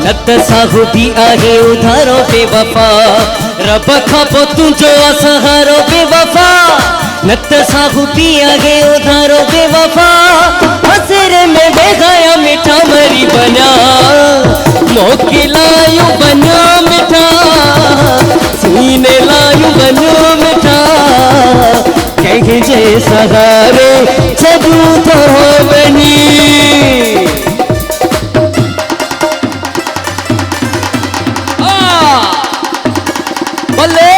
न त साहू बि आहे उधारो बेवफा रब खां पोइ तुंहिंजो सहारो बेवफा न त साहू बि आहे उधारो बेवफा हसिरे में बेगाया मिठा मरी वञा मोकिलायूं वञो मिठा सीने लायूं वञो मिठा कंहिंजे सहारे छॾूं थो वञी भले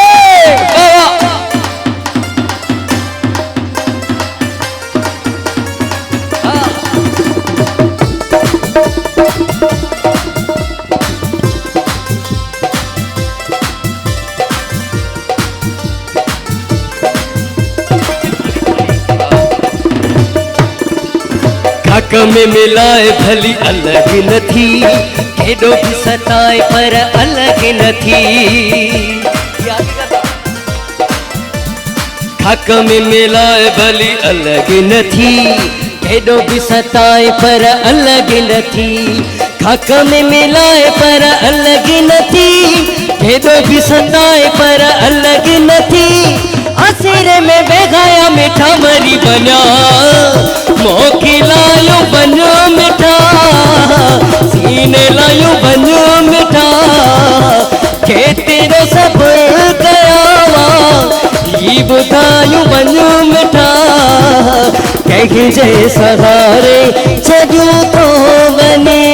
हक में मिलाए भली अलग न थी केॾो बि सताए पर अलग न थी हक में मिलाए भली अलग न थी केॾो बि सताए पर अलग न थी हक में मिलाए पर अलग न थी केॾो बि सताए पर अलग न थी असिरे में बेगाया मिठा मरी वञा मोकिलायूं वञो मिठा सीने लायूं वञो मिठा केतिरो सब्र कयावा ही ॿुधायूं वञो मिठा कंहिंजे सहारे छॾूं थो वञे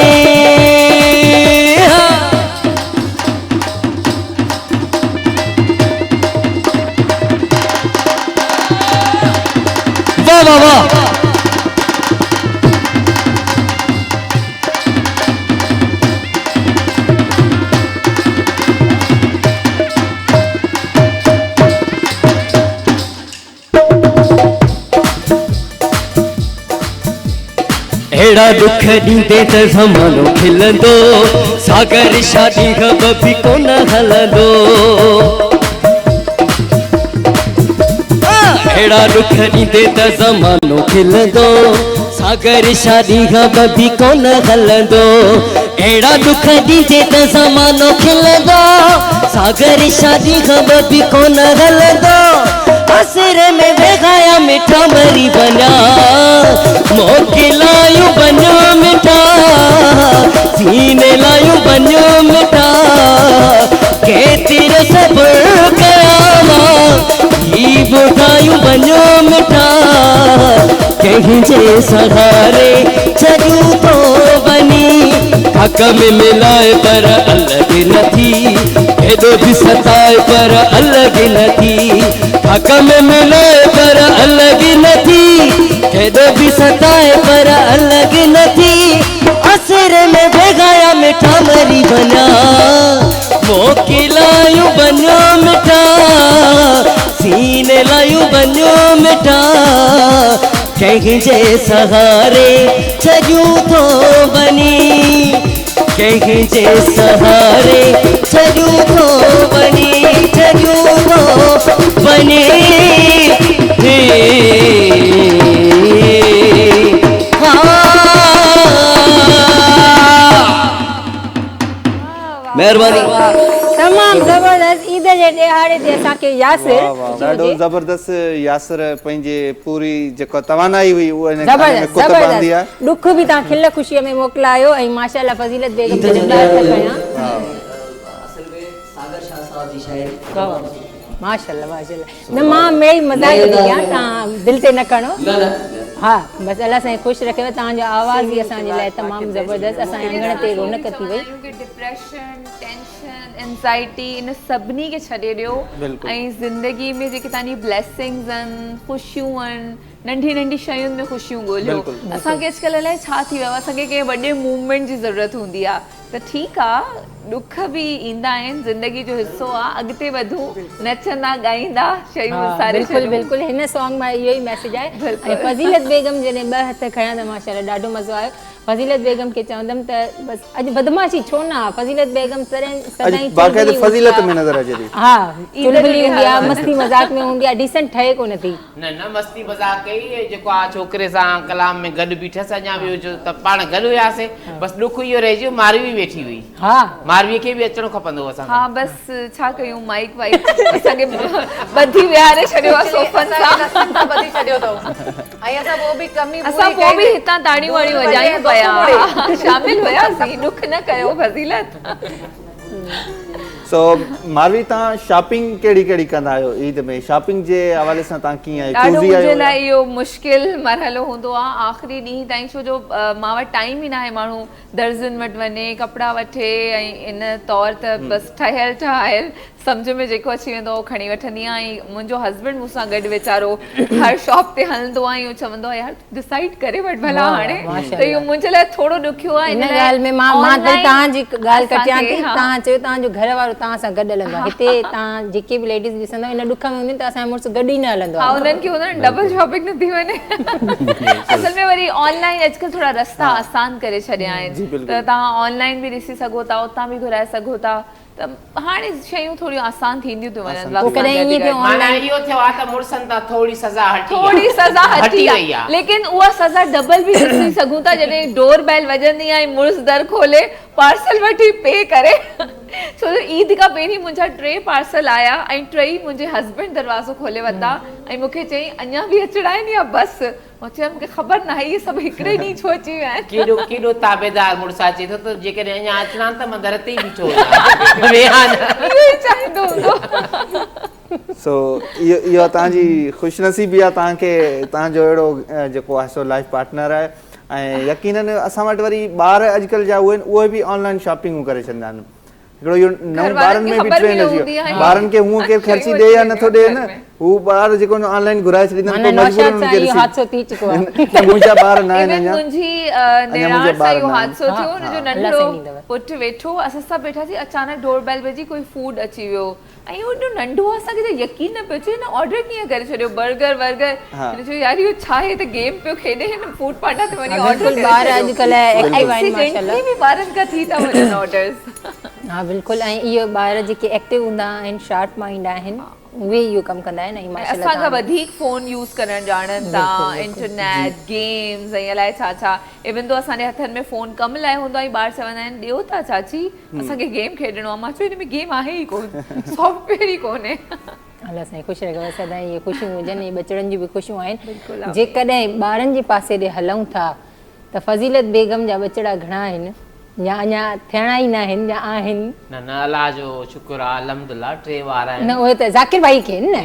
वाह वाह वाह अहिड़ा दुख ॾींदे त ज़मानो खिलंदो सागर शादी ख़ब बि कोन हलंदो अहिड़ा दुख ॾींदे त ज़मानो खिलंदो सागर शादी ख़ब बि कोन हलंदो अहिड़ा दुख ॾींदे त ज़मानो खिलंदो सागर शादी ख़ब बि कोन हलंदो असर में बेगाया मिठा मरी वञा मोकिलायूं वञो मिठा सीने लायूं वञो मिठा केतिरो सब्र कयावा ही ॿुधायूं वञो मिठा कंहिंजे सहारे छॾूं थो वञी हक में मिलाए पर अलग न थी केॾो बि सताए पर अलग न थी हक में मिलाए पर अलग न थी केॾो बि सताए पर अलग न थी असर में बेगाया मिठा मरी वञा मोकिलायूं वञो मिठा सीने लायूं वञो मिठा कंहिंजे सहारे छॾूं थो वञी कंहिंजे सहारे छॾूं थो वञी छॾूं थो वञी महिरबानी तमामु ज़बरदस्त ईद जे ॾिहाड़े ते असांखे यासिर ॾाढो ज़बरदस्त यासिर पंहिंजे पूरी जेको तवानाई हुई उहा हिन गाने में ज़बरदस्त कुतब आंदी आहे ज़बरदस्त ॾुख बि तव्हां खिल ख़ुशीअ में मोकिलायो ऐं माशाअल्लाह फज़ीलत बेगम जो जिंदार था कयां असल में सागर शाह साहब जी शायद माशाअल्लाह माशाअल्लाह न मां मेरी मज़ाक थी कयां तव्हां दिलि ते न खणो हा बसि अलाह साईं ख़ुशि रखेव तव्हांजो आवाज़ ई असांजे लाइ तमामु ज़बरदस्त असांजे अंगण ते रौनक थी वई डिप्रेशन टेंशन एंजाइटी इन सभिनी खे छॾे ॾियो ऐं ज़िंदगी में जेके तव्हांजी ब्लेसिंग्स आहिनि ख़ुशियूं आहिनि नंढी नंढी शयुनि में ख़ुशियूं ॻोल्हियो असांखे अॼुकल्ह अलाए छा थी वियो आहे असांखे कंहिं वॾे मूवमेंट जी ज़रूरत हूंदी आहे त ठीकु आहे ॾुख बि ईंदा आहिनि ज़िंदगी जो हिसो आहे अॻिते वधूं नचंदा ॻाईंदा शयूं विसारे बिल्कुलु बिल्कुलु हिन सॉन्ग मां इहो ई मैसेज आहे ऐं फज़ीलत बेगम जॾहिं ॿ हथ खयां त माशाअल्लाह ॾाढो मज़ो आयो फज़ीलत बेगम खे चवंदमि त बसि अॼु बदमाशी छो न आहे फज़ीलत बेगम सदाईं बाक़ाइदा फज़ीलत में नज़र अचे थी हा चुलबुली हूंदी आहे मस्ती मज़ाक में हूंदी आहे डिसेंट ठहे कोन थी न मस्ती मज़ाक कई जेको आहे छोकिरे सां कलाम में गॾु बीठसि अञा बि त पाण गॾु हुयासीं बसि ॾुख इहो रहिजी वियो मारवी वेठी हुई हा मारवीअ खे बि अचणो खपंदो असां हा बसि छा कयूं माइक वाइक असांखे ॿधी विहारे छॾियो आहे सोफ़नि सां ॿधी छॾियो अथऊं ऐं असां पोइ बि कमी असां पोइ बि हितां ताड़ियूं वाड़ियूं वॼायूं पिया शामिल हुयासीं ॾुख न कयो फज़ीलत सो मारवी तव्हां शॉपिंग कहिड़ी कहिड़ी कंदा आहियो ईद में शॉपिंग जे हवाले सां तव्हां कीअं आहियो ॾाढो चूज़ी मुंहिंजे आहियो लाइ इहो मुश्किल मरहलो हूंदो आहे आख़िरी ॾींहं ताईं छो जो मां वटि टाइम ई न आहे माण्हू दर्ज़ियुनि वटि वञे कपिड़ा वठे ऐं इन तौर त बसि ठहियल ठाहियल सम्झ में जेको अची वेंदो उहो खणी वठंदी आहियां ऐं मुंहिंजो हस्बैंड मूंसां गॾु वीचारो हर शॉप ते हलंदो आहे इहो चवंदो आहे यार डिसाइड करे वठि भला हाणे त इहो मुंहिंजे लाइ थोरो ॾुखियो आहे हिन ॻाल्हि में मां तव्हांजी ॻाल्हि कटियां थी तव्हां चयो तव्हांजो घर वारो तव्हां सां गॾु हलंदो आहे हिते तव्हां जेके बि लेडीज़ ॾिसंदव इन ॾुख में हूंदी त असांजो मुड़ुसु गॾु ई न हलंदो हा आहे उन्हनि खे हूंदो डबल शॉपिंग न थी वञे असल में वरी ऑनलाइन अॼुकल्ह थोरा रस्ता आसान करे छॾिया आहिनि त तव्हां ऑनलाइन बि ॾिसी सघो था उतां बि घुराए सघो था त हाणे शयूं थोड़ियूं आसान थींदियूं थियूं वञनि इहो थियो आहे त मुड़ुसनि तां थोरी सज़ा हटी वई आहे लेकिन उहा सज़ा डबल बि ॾिसी सघूं था जॾहिं डोर बेल वॼंदी आहे मुड़ुसु दर खोले पार्सल वठी पे करे छो जो ईद खां पहिरीं मुंहिंजा 3 पार्सल आया ऐं 3 मुंहिंजे हस्बैंड दरवाज़ो खोले वरिता ऐं मूंखे चई अञा बि अचणा आहिनि या बसि मां चयो मूंखे ख़बर न आहे इहे सभु हिकिड़े ॾींहुं छो अची विया आहिनि केॾो ताबेदार मुड़ुसु अचे थो त जेकॾहिं अञा अचणा त मां दर ते ई बीठो चाहींदो हूंदो सो इहो तव्हांजी ख़ुशनसीबी आहे तव्हांखे तव्हांजो अहिड़ो जेको आहे सो लाइफ पार्टनर आहे ऐं यकीनन असां वटि वरी ॿार अॼुकल्ह जा उहे बि ऑनलाइन शॉपिंगूं करे छॾंदा आहिनि हिकिड़ो इहो नओं ॿारनि में बि ट्रेंड अची वियो ॿारनि खे हूअं केरु ख़र्ची ॾे या नथो ॾे न हू ॿार जेको ऑनलाइन घुराए छॾींदा आहिनि मुंहिंजा ॿार न आहिनि अञा मुंहिंजी निणान सां इहो हादसो थियो हुनजो नंढो पुटु वेठो असां सभु वेठासीं अचानक डोर बेल बजी कोई फूड अची वियो ऐं एॾो नंढो आहे असांखे त यकीन न पियो अचे हिन ऑर्डर कीअं करे छॾियो बर्गर वर्गर हिन चयो यार इहो छा आहे त गेम पियो खेॾे हिन फूड पांडा ते वञी ऑर्डर ॿार अॼुकल्ह एक्टिव आहिनि माशाअल्लाह बि ॿारनि खां थी था वञनि ऑर्डर्स हा बिल्कुलु ऐं इहो ॿार जेके एक्टिव हूंदा आहिनि शार्प माइंड आहिनि उहे इहो कमु कंदा आहिनि ऐं माशाअल्लाह असांखां वधीक फोन यूज़ करणु ॼाणनि था इंटरनेट गेम्स ऐं अलाए छा छा इवन तो असांजे हथनि में फोन कम लाइ हूंदो आहे ॿार चवंदा आहिनि ॾियो था चाची असांखे गेम खेॾणो आहे मां चयो हिन में गेम आहे ई कोन सॉफ्टवेयर ई कोन्हे अलाह साईं ख़ुशि रखो सदाईं इहे ख़ुशियूं हुजनि ऐं ॿचड़नि जूं बि ख़ुशियूं आहिनि जेकॾहिं ॿारनि जे पासे ॾे हलूं था त फज़ीलत बेगम जा ॿचड़ा घणा आहिनि या अञा थियणा ई न आहिनि या आहिनि न अलाह जो शुक्र आहे अल्हम्दुलिल्लाह 3 वार आहिनि न उहे त ज़ाकिर भाई खे न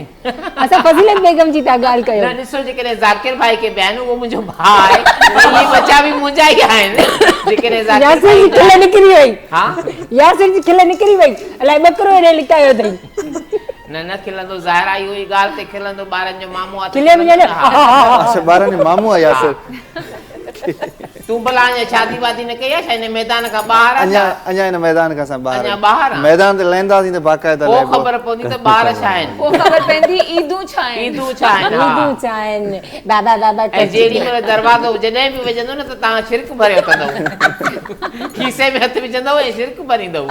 असां फज़ीलत बेगम जी था ॻाल्हि कयूं न ॾिसो जेकॾहिं ज़ाकिर भाई खे ॿियनि उहो मुंहिंजो भाउ आहे इहे बचा बि मुंहिंजा ई आहिनि जेकॾहिं यासिर जी खिल निकिरी वई हा यासिर जी खिल निकिरी वई अलाए ॿकरो हेॾे लिकायो अथई न खिलंदो ज़ाहिर आहे इहो ई ॻाल्हि ते खिलंदो ॿारनि जो मामू आहे ॿारनि जो मामू आहे यासिर तूं भला अञा शादी वादी न कई आहे छा हिन मैदान खां ॿाहिरि अञा हिन मैदान खां असां ॿाहिरि मैदान ते लहंदासीं त बाक़ाइदा पोइ ख़बर पवंदी त ॿार छा आहिनि पोइ ख़बर पवंदी ईदूं छा आहिनि बाबा बाबा ऐं जेॾी महिल दरवाज़ो जॾहिं बि विझंदो न त तव्हां शिरक भरे वठंदव खीसे में हथु विझंदव ऐं शिरक भरींदव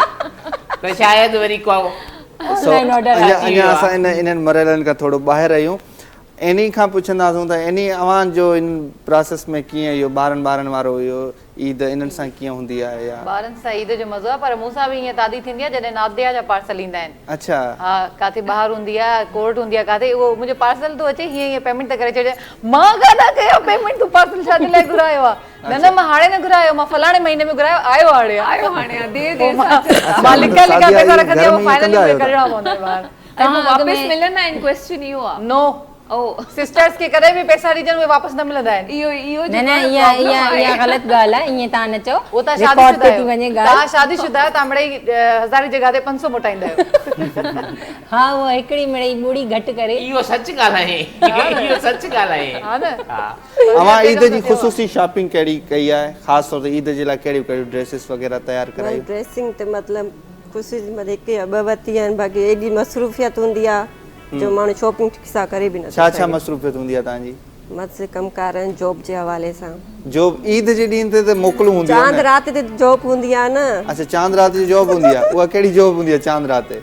त शायदि वरी को अञा असां इन्हनि मरहलनि खां थोरो ॿाहिरि आहियूं इन खां पुछंदासूं त इन अवां जो इन प्रोसेस में कीअं इहो ॿारनि वारो इहो ईद इन्हनि सां कीअं हूंदी आहे या ॿारनि सां ईद जो मज़ो आहे पर मूंसां बि ईअं तादी थींदी आहे जॾहिं नादिया जा पार्सल ईंदा आहिनि अच्छा हा काथे ॿाहिरि हूंदी आहे कोर्ट हूंदी आहे काथे उहो मुंहिंजो पार्सल थो अचे हीअं पेमेंट त करे छॾे मां काॾा कयो पेमेंट तूं पार्सल छा जे लाइ घुरायो आहे न मां हाणे न घुरायो मां फलाणे महीने में घुरायो आयो हाणे देर मां लिखिया पैसा रखंदी आहियां फाइनली पे करणा पवंदा ॿाहिरि वापस मिलंदा आहिनि क्वेश्चन इहो आहे नो सिस्टर्स के कदे भी पैसा रीजन में वापस न मिलंदा आहिनि इहो न न इहा ग़लति ॻाल्हि आहे ईअं तव्हां न चओ वो त शादीशुदा आहियो तव्हां शादीशुदा आहियो तव्हां मिड़ई 1000 जी जॻह ते 500 मोटाईंदा आहियो हा उहा हिकिड़ी मिड़ई ॿुड़ी घटि करे इहो सच ॻाल्हि आहे इहो सच ॻाल्हि आहे हा न अवां ईद जी ख़ुसूसी शॉपिंग कहिड़ी कई आहे ख़ासि तौर ते ईद जे लाइ कहिड़ियूं कहिड़ियूं ड्रेसिस वग़ैरह तयारु करायूं ड्रेसिंग ते मतिलबु ख़ुशी मतलब हिकु या ॿ वरिती आहिनि बाक़ी एॾी मसरूफ़ियत हूंदी आहे जो माण्हू शॉपिंग ठीक सां करे बि नथो छा मसरूफ़ियत हूंदी आहे तव्हांजी मत कमकार आहिनि जॉब जे हवाले सां जॉब ईद जे ॾींहं ते त मोकलूं हूंदियूं चांद रात ते जॉब हूंदी आहे न अच्छा चांद रात जी जॉब हूंदी आहे उहा कहिड़ी जॉब हूंदी आहे चांद रात ते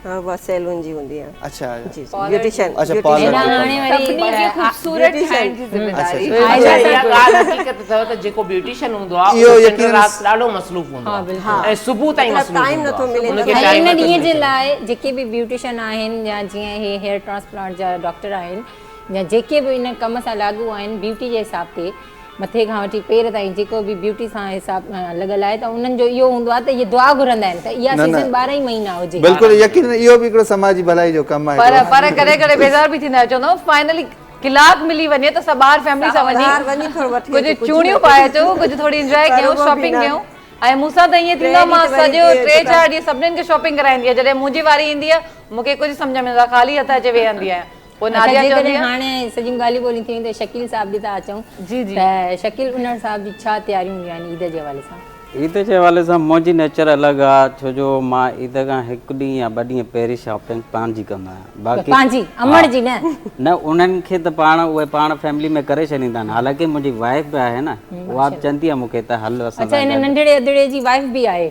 हा उहा सैलून जी हूंदी आहे अच्छा जी ब्यूटिशियन अच्छा पार्लर हाणे वरी खूबसूरत ठाहिण जी ज़िमेदारी इहा ॻाल्हि हक़ीक़त अथव त जेको ब्यूटिशियन हूंदो आहे इहो उहो यकीनन राति ॾाढो मसरूफ़ हूंदो आहे ऐं सुबुह ताईं मसरूफ़ टाइम नथो मिले उनखे ऐं टाइम इन नथो ॾींहं जे मिले। लाइ जेके बि ब्यूटिशियन आहिनि या जीअं हे हेयर ट्रांसप्लांट जा डॉक्टर आहिनि या जेके बि इन कम सां लागू आहिनि ब्यूटी जे हिसाब ते मथे खां वठी पेर ताईं जेको बि ब्यूटी सां हिसाब लॻल आहे त उन्हनि जो इहो हूंदो आहे त इहे दुआ घुरंदा आहिनि त इहा सीज़न 12 ई महीना हुजे बिल्कुलु यकीन इहो बि हिकिड़ो समाजी भलाई जो कमु आहे पर कॾहिं कॾहिं बेज़ार बि थींदा आहियो चवंदो फाइनली कलाक मिली वञे त सभु ॿाहिरि फैमिली सां वञी थोरो वठी कुझु चूड़ियूं पाए अचो कुझु थोरी इंजॉय कयूं शॉपिंग कयूं ऐं मूंसां त ईअं थींदो आहे मां सॼो 3-4 ॾींहं सभिनीनि खे शॉपिंग कराईंदी आहियां जॾहिं मुंहिंजी वारी ईंदी आहे मूंखे कुझु सम्झ में नंढा ख़ाली हथ अचे वेहंदी आहियां पोइ नादिया चवंदी आहे हाणे सॼियूं ॻाल्हियूं ॿोलियूं थी त शकील साहब बि था अचूं जी जी त शकील उनर साहब जी छा तयारियूं हूंदियूं आहिनि ईद जे हवाले सां ईद जे हवाले सां मुंहिंजी नेचर अलॻि आहे छो जो मां ईद खां हिकु ॾींहुं या 2 ॾींहं पहिरीं शॉपिंग पंहिंजी कंदो आहियां बाक़ी पंहिंजी अमड़ जी न उन्हनि खे त उहे पाण फैमिली में करे छॾींदा आहिनि हालांकि मुंहिंजी वाइफ बि आहे न उहा बि चवंदी आहे मूंखे त हल असां अच्छा इन नंढड़े अदड़े जी वाइफ बि आहे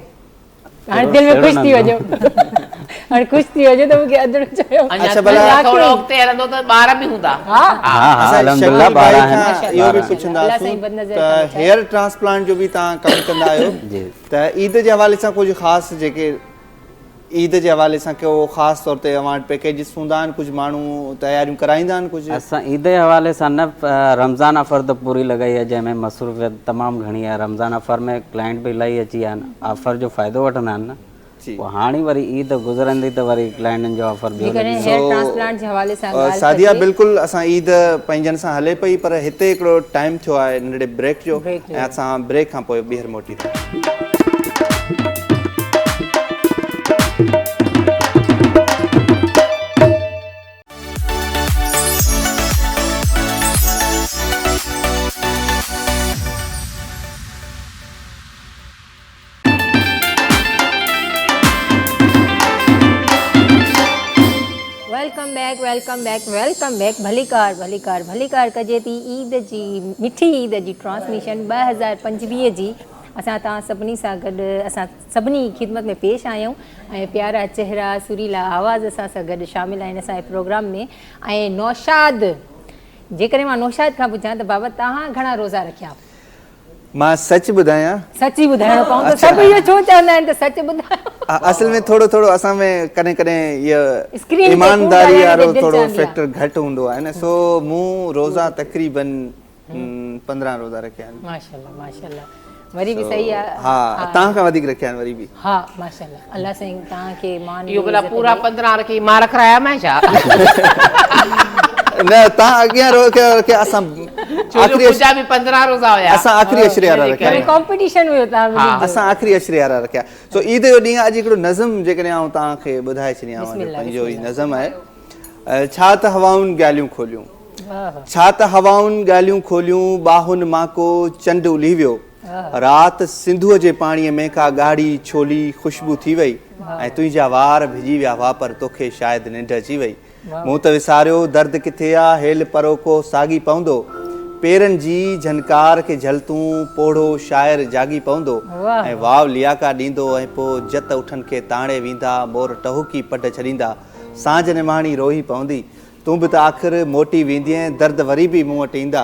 हाणे दिलि में ख़ुशि थी वञो हाणे ख़ुशि थी वञो त मूंखे अदड़ो चयो अच्छा भला थोरो अॻिते हलंदो त ॿार बि हूंदा हा अल्हम्दुलिल्लाह ॿार आहिनि इहो बि पुछंदासीं त हेयर ट्रांसप्लांट जो बि तव्हां कमु कंदा आहियो त ईद जे हवाले सां कुझु ख़ासि जेके ईद जे हवाले सां को ख़ासि तौर ते अवां वटि पैकेजिस हूंदा आहिनि कुझु माण्हू तयारियूं कराईंदा आहिनि कुझु असां ईद जे हवाले सां न रमज़ान ऑफर त पूरी लॻाई आहे जंहिंमें मसरूफ़ियत तमामु घणी आहे रमज़ान ऑफर में क्लाइंट बि इलाही अची विया आहिनि ऑफर जो फ़ाइदो वठंदा आहिनि न पोइ हाणे वरी ईद गुज़रंदी त वरी क्लाइंटनि जो ऑफर हेयर ट्रांसप्लांट जे हवाले सां सादिया बिल्कुलु असां ईद पंहिंजनि सां हले पई पर हिते हिकिड़ो टाइम थियो आहे नंढड़े ब्रेक जो ऐं असां ब्रेक खां पोइ ॿीहर मोटी वेलकम बैक भलीकार कजे थी ईद जी मिठी ईद जी ट्रांसमिशन 2025 जी असां तव्हां सभिनी सां गॾु असां सभिनी ख़िदमत में पेश आहियूं ऐं प्यारा चेहरा सुरीला आवाज़ असां सां गॾु शामिल आहिनि असांजे प्रोग्राम में ऐं नौशाद जेकॾहिं मां नौशाद खां पुछां त बाबा तव्हां घणा रोज़ा रखिया मां सच ॿुधायां सच ई ॿुधाइणो पवंदो सभु इहो छो चवंदा आहिनि त सच ॿुधायो असल में थोरो थोरो असां में कॾहिं कॾहिं इहो ईमानदारी वारो थोरो फैक्टर घटि हूंदो आहे न सो मूं रोज़ा तक़रीबन 15 रोज़ा रखिया आहिनि माशाल्लाह वरी बि सही आहे हा तव्हां खां वधीक रखिया आहिनि वरी बि हा माशाल्लाह अल्लाह साईं तव्हांखे मान इहो भला पूरा 15 रखी मां रखाया मैं छा न तव्हां अॻियां रखिया असां आखिरी भी 15 रोज़ा हुया असां आखिरी अशरे वारा रखिया कंपटीशन में असां आखिरी अशरे वारा रखिया सो ईद जो ॾींहुं अॼु हिकिड़ो नज़म जेकॾहिं आउं तव्हांखे ॿुधाए छॾियां पंहिंजो ई नज़म आहे छा त हवाउनि ॻाल्हियूं खोलियूं छा त हवाउनि ॻाल्हियूं खोलियूं बाहुनि माको चंड उली वियो राति सिंधूअ जे पाणीअ में का ॻाढ़ी छोली ख़ुशबू थी वई ऐं तुंहिंजा वार भिजी विया हुआ पर तोखे शायदि निंड अची वई मूं त विसारियो दर्द किथे आहे हेल परोको साॻी पवंदो पेरनि जी झनकार खे झलतूं पोढ़ो शाइर जागी पवंदो ऐं वाव लियाका ॾींदो ऐं पोइ जत उठनि खे ताणे वेंदा मोर टहुकी पट छॾींदा सांझ निमाणी रोही पवंदी तूं बि त आख़िर मोटी वेंदीअ दर्द वरी बि मूं वटि ईंदा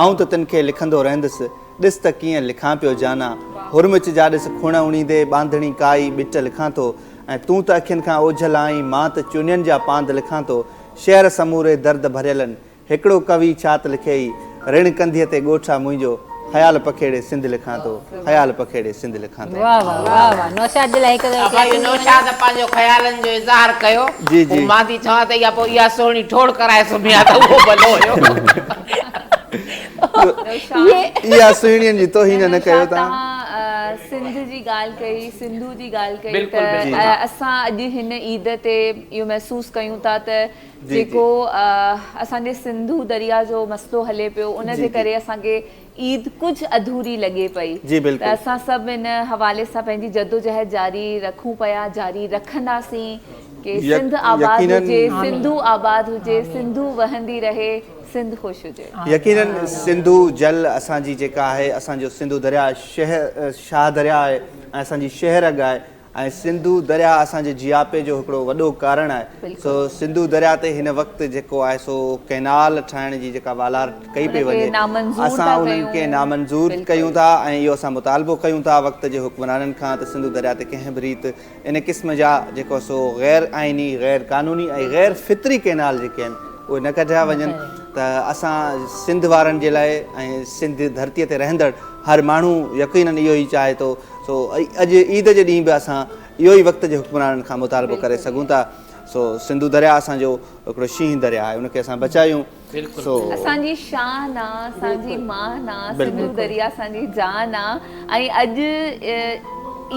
आऊं त तिन खे लिखंदो रहंदुसि ॾिस त कीअं लिखां पियो जाना हुरमिच जा ॾिस खुण उणींदे बांधणी काई बिट लिखां थो ऐं तूं त अखियुनि खां ओझल आहीं मां त चुनियुनि जा पांद लिखां थो शहर समूरे दर्द भरियलनि हिकिड़ो कवि छा त लिखियई ऋण कंधीअ ते ॻोठा मुंहिंजो ख़्याल पखेड़े सिंध लिखां थो ख़्याल पखेड़े सिंध लिखां थो। वाह वाह वाह वाह नौशाद जे लाइ हिकु भाई नौशाद पंहिंजो ख़्यालनि जो इज़हार कयो। जी जी मां थी चवां त इहा पोइ इहा सोहिणी ठोड़ कराए सुम्ही आहे त उहो भलो हुयो। इहा सुहिणियुनि जी तोहीन न कयो तव्हां। सिंध जी ॻाल्हि कई सिंधू जी ॻाल्हि कई बिल्कुलु, त बिल्कुलु। असां अॼु हिन ईद ते इहो महसूसु कयूं था त जेको असांजे सिंधू दरिया जो मसइलो हले पियो उन जे करे असांखे ईद कुझु अधूरी लॻे पई जी, बिल्कुलु। त असां सभु इन हवाले सां पंहिंजी जदोजहद जारी रखूं पिया जारी रखंदासीं कि सिंध आबाद हुजे सिंधू आबाद हुजे सिंधू वहंदी रहे सिंध ख़ुशि हुजे। यकीनन सिंधू जल असांजी जेका आहे असांजो सिंधू दरिया शाह दरिया आहे ऐं असांजी शहर अॻु आहे ऐं सिंधू दरिया असांजे जियापे जो हिकिड़ो वॾो कारण आहे। सो सिंधू दरिया ते हिन वक़्तु जेको आहे सो कैनाल ठाहिण जी जेका वालार कई पई वञे असां उन्हनि खे नामंज़ूर कयूं था ऐं इहो असां मुतालबो कयूं था वक़्त जे हुक्मराननि खां त सिंधू दरिया ते कंहिं बि रीति इन क़िस्म जा जेको सो गैर आइनी गैर क़ानूनी ऐं गैर फितरी कैनाल जेके आहिनि उहे न कढिया वञनि त असां सिंध वारनि जे लाइ ऐं सिंध धरतीअ ते रहंदड़ हर माण्हू यकीनन इहो ई चाहे थो। सो अॼु ईद जे ॾींहुं बि असां इहो ई वक़्त जे हुक्मराननि खां मुतालबो करे सघूं था। सो सिंधू दरिया असांजो हिकिड़ो शींहं दरिया आहे उनखे असां बचायूं। सो असांजी शान आहे असांजी मान आहे सिंधू दरिया असांजी जान आहे ऐं अॼु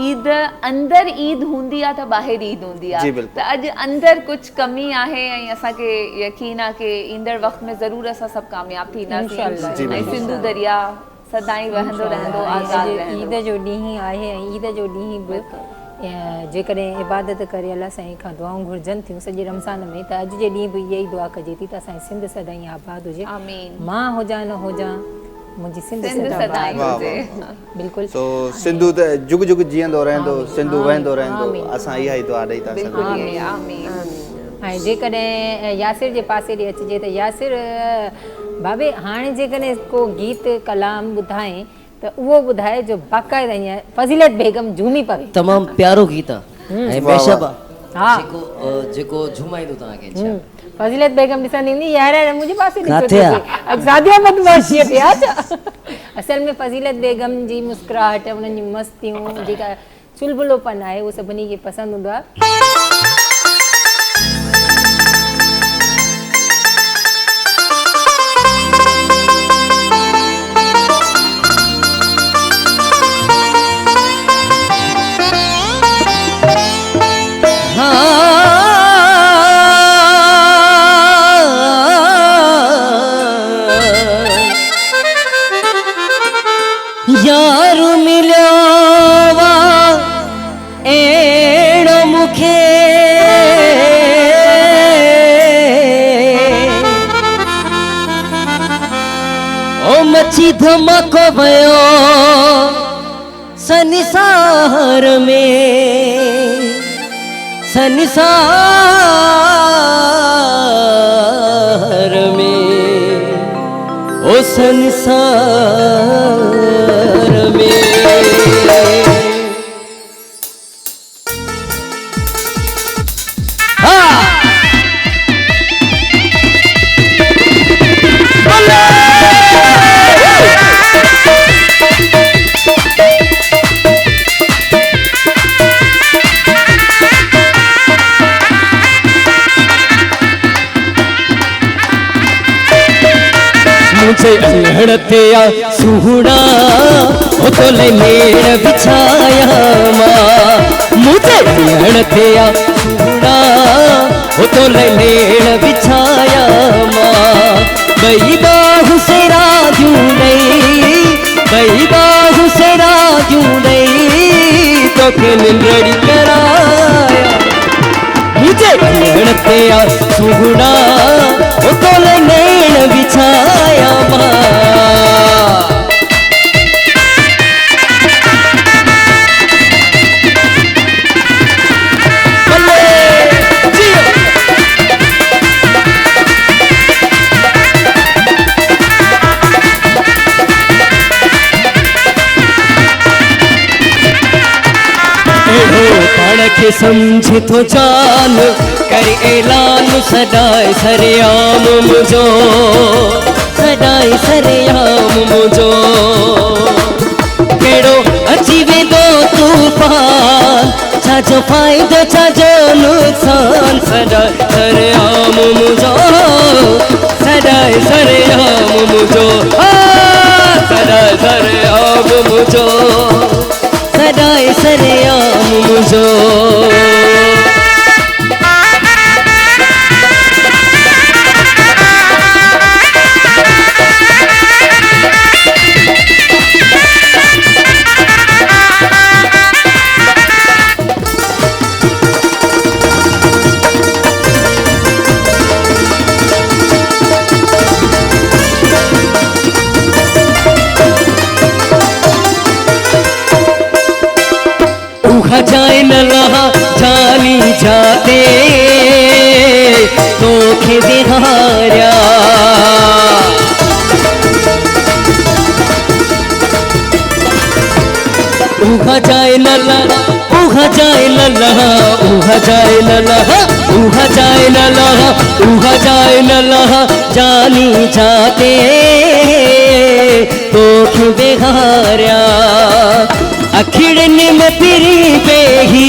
ईद अंदर ईद हूंदी आहे त ॿाहिरि ईद हूंदी आहे त अॼु अंदर कुझु कमी आहे ऐं असांखे यकीन आहे कि ईंदड़ वक़्त में ज़रूरु असां सभु कामयाब थींदासीं ऐं सिंधू दरिया सदाईं वहंदो रहंदो आज़ाद रहंदो। ईद जो ॾींहुं आहे ऐं ईद जो ॾींहुं बि जेकॾहिं इबादत करे अलाह साईं खां दुआऊं घुरिजनि थियूं सॼे रमज़ान में त अॼु जे ॾींहुं बि इहा ई दुआ कजे थी त असांजी सिंध सदाईं आबाद हुजे मां हुजां न हुजां मुंहिंजी सिंध सदाईं हुजे। बिल्कुलु सो सिंधू त जुग जुग जीअंदो रहंदो सिंधू वहंदो रहंदो असां इहा ई दुआ ॾेई था सघूं। ऐं जेकॾहिं यासिर जे पासे ॾे अचिजे त यासिर भाभी हाणे जेकॾहिं को गीत कलाम ॿुधाए त उहो ॿुधाए जो बाक़ाइदा ईअं फज़ीलत बेगम झूमी पवे। तमामु प्यारो गीत आहे ऐं बेशब हा जेको झुमाईंदो तव्हांखे। फज़ीलत बेगम ॾिसंदी ईंदी यार मुंहिंजे पासे सादिया बदमाशी ते असल में फज़ीलत बेगम जी मुस्कुराहट उन्हनि जी मस्तियूं जेका चुलबुलोपन आहे उहो सभिनी खे पसंदि हूंदो आहे। यारू मिलियो वा एड़ो मुखे ओ मच्छी धमाको भयो संसार में संसार में ओ संसार में मुझे अल्हड़ थिया सुहड़ा ओ तो लेड़ बिछाया मां मुझे अल्हड़ थिया सुहड़ा ओ तो लेड़ बिछाया मां बई बाहु से राजू नहीं बई बाहु से राजू नहीं तो के निंद्रड़ी कराया मुझे अल्हड़ थिया सुहड़ा ओ तो लेड़ बिछाया मां समझे तो जान कर ऐलान सदाए सरेआम मुझो सदाए सरेआम मुझो केड़ो अची वेंदो तूफान छाजो फ़ाइदो छाजो नुक़सान सदाए सरेआम मुझो सदाए सरेआम मुझो सदाए सरेआम मुझो सदाए सरेआम मुझो जाए न लहा जानी जाते तो खे बिहार्या उहा जाए न लहा उहा जाए न लहा उहा जाए न लहा उहा जाए न लहा उहा जाए न लहा जानी जाते तो खे बिहार्या अखिड़ने में पिरी पे ही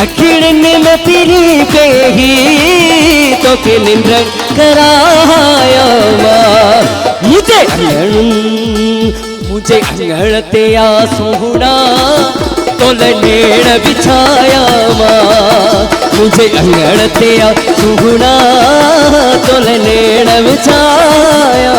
अखिड़ने में पिरी पे ही तो के निंद्र कराया मुझे अंगण ते आसूड़ा तो लनेड़ बिछाया मुझे अंगण ते आसूड़ा तो लनेड़ बिछाया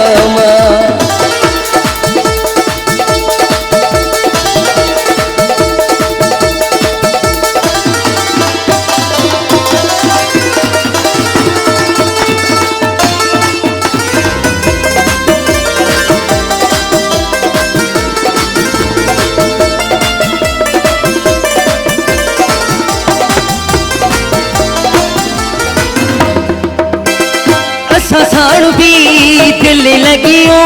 साण भी दिल लगियो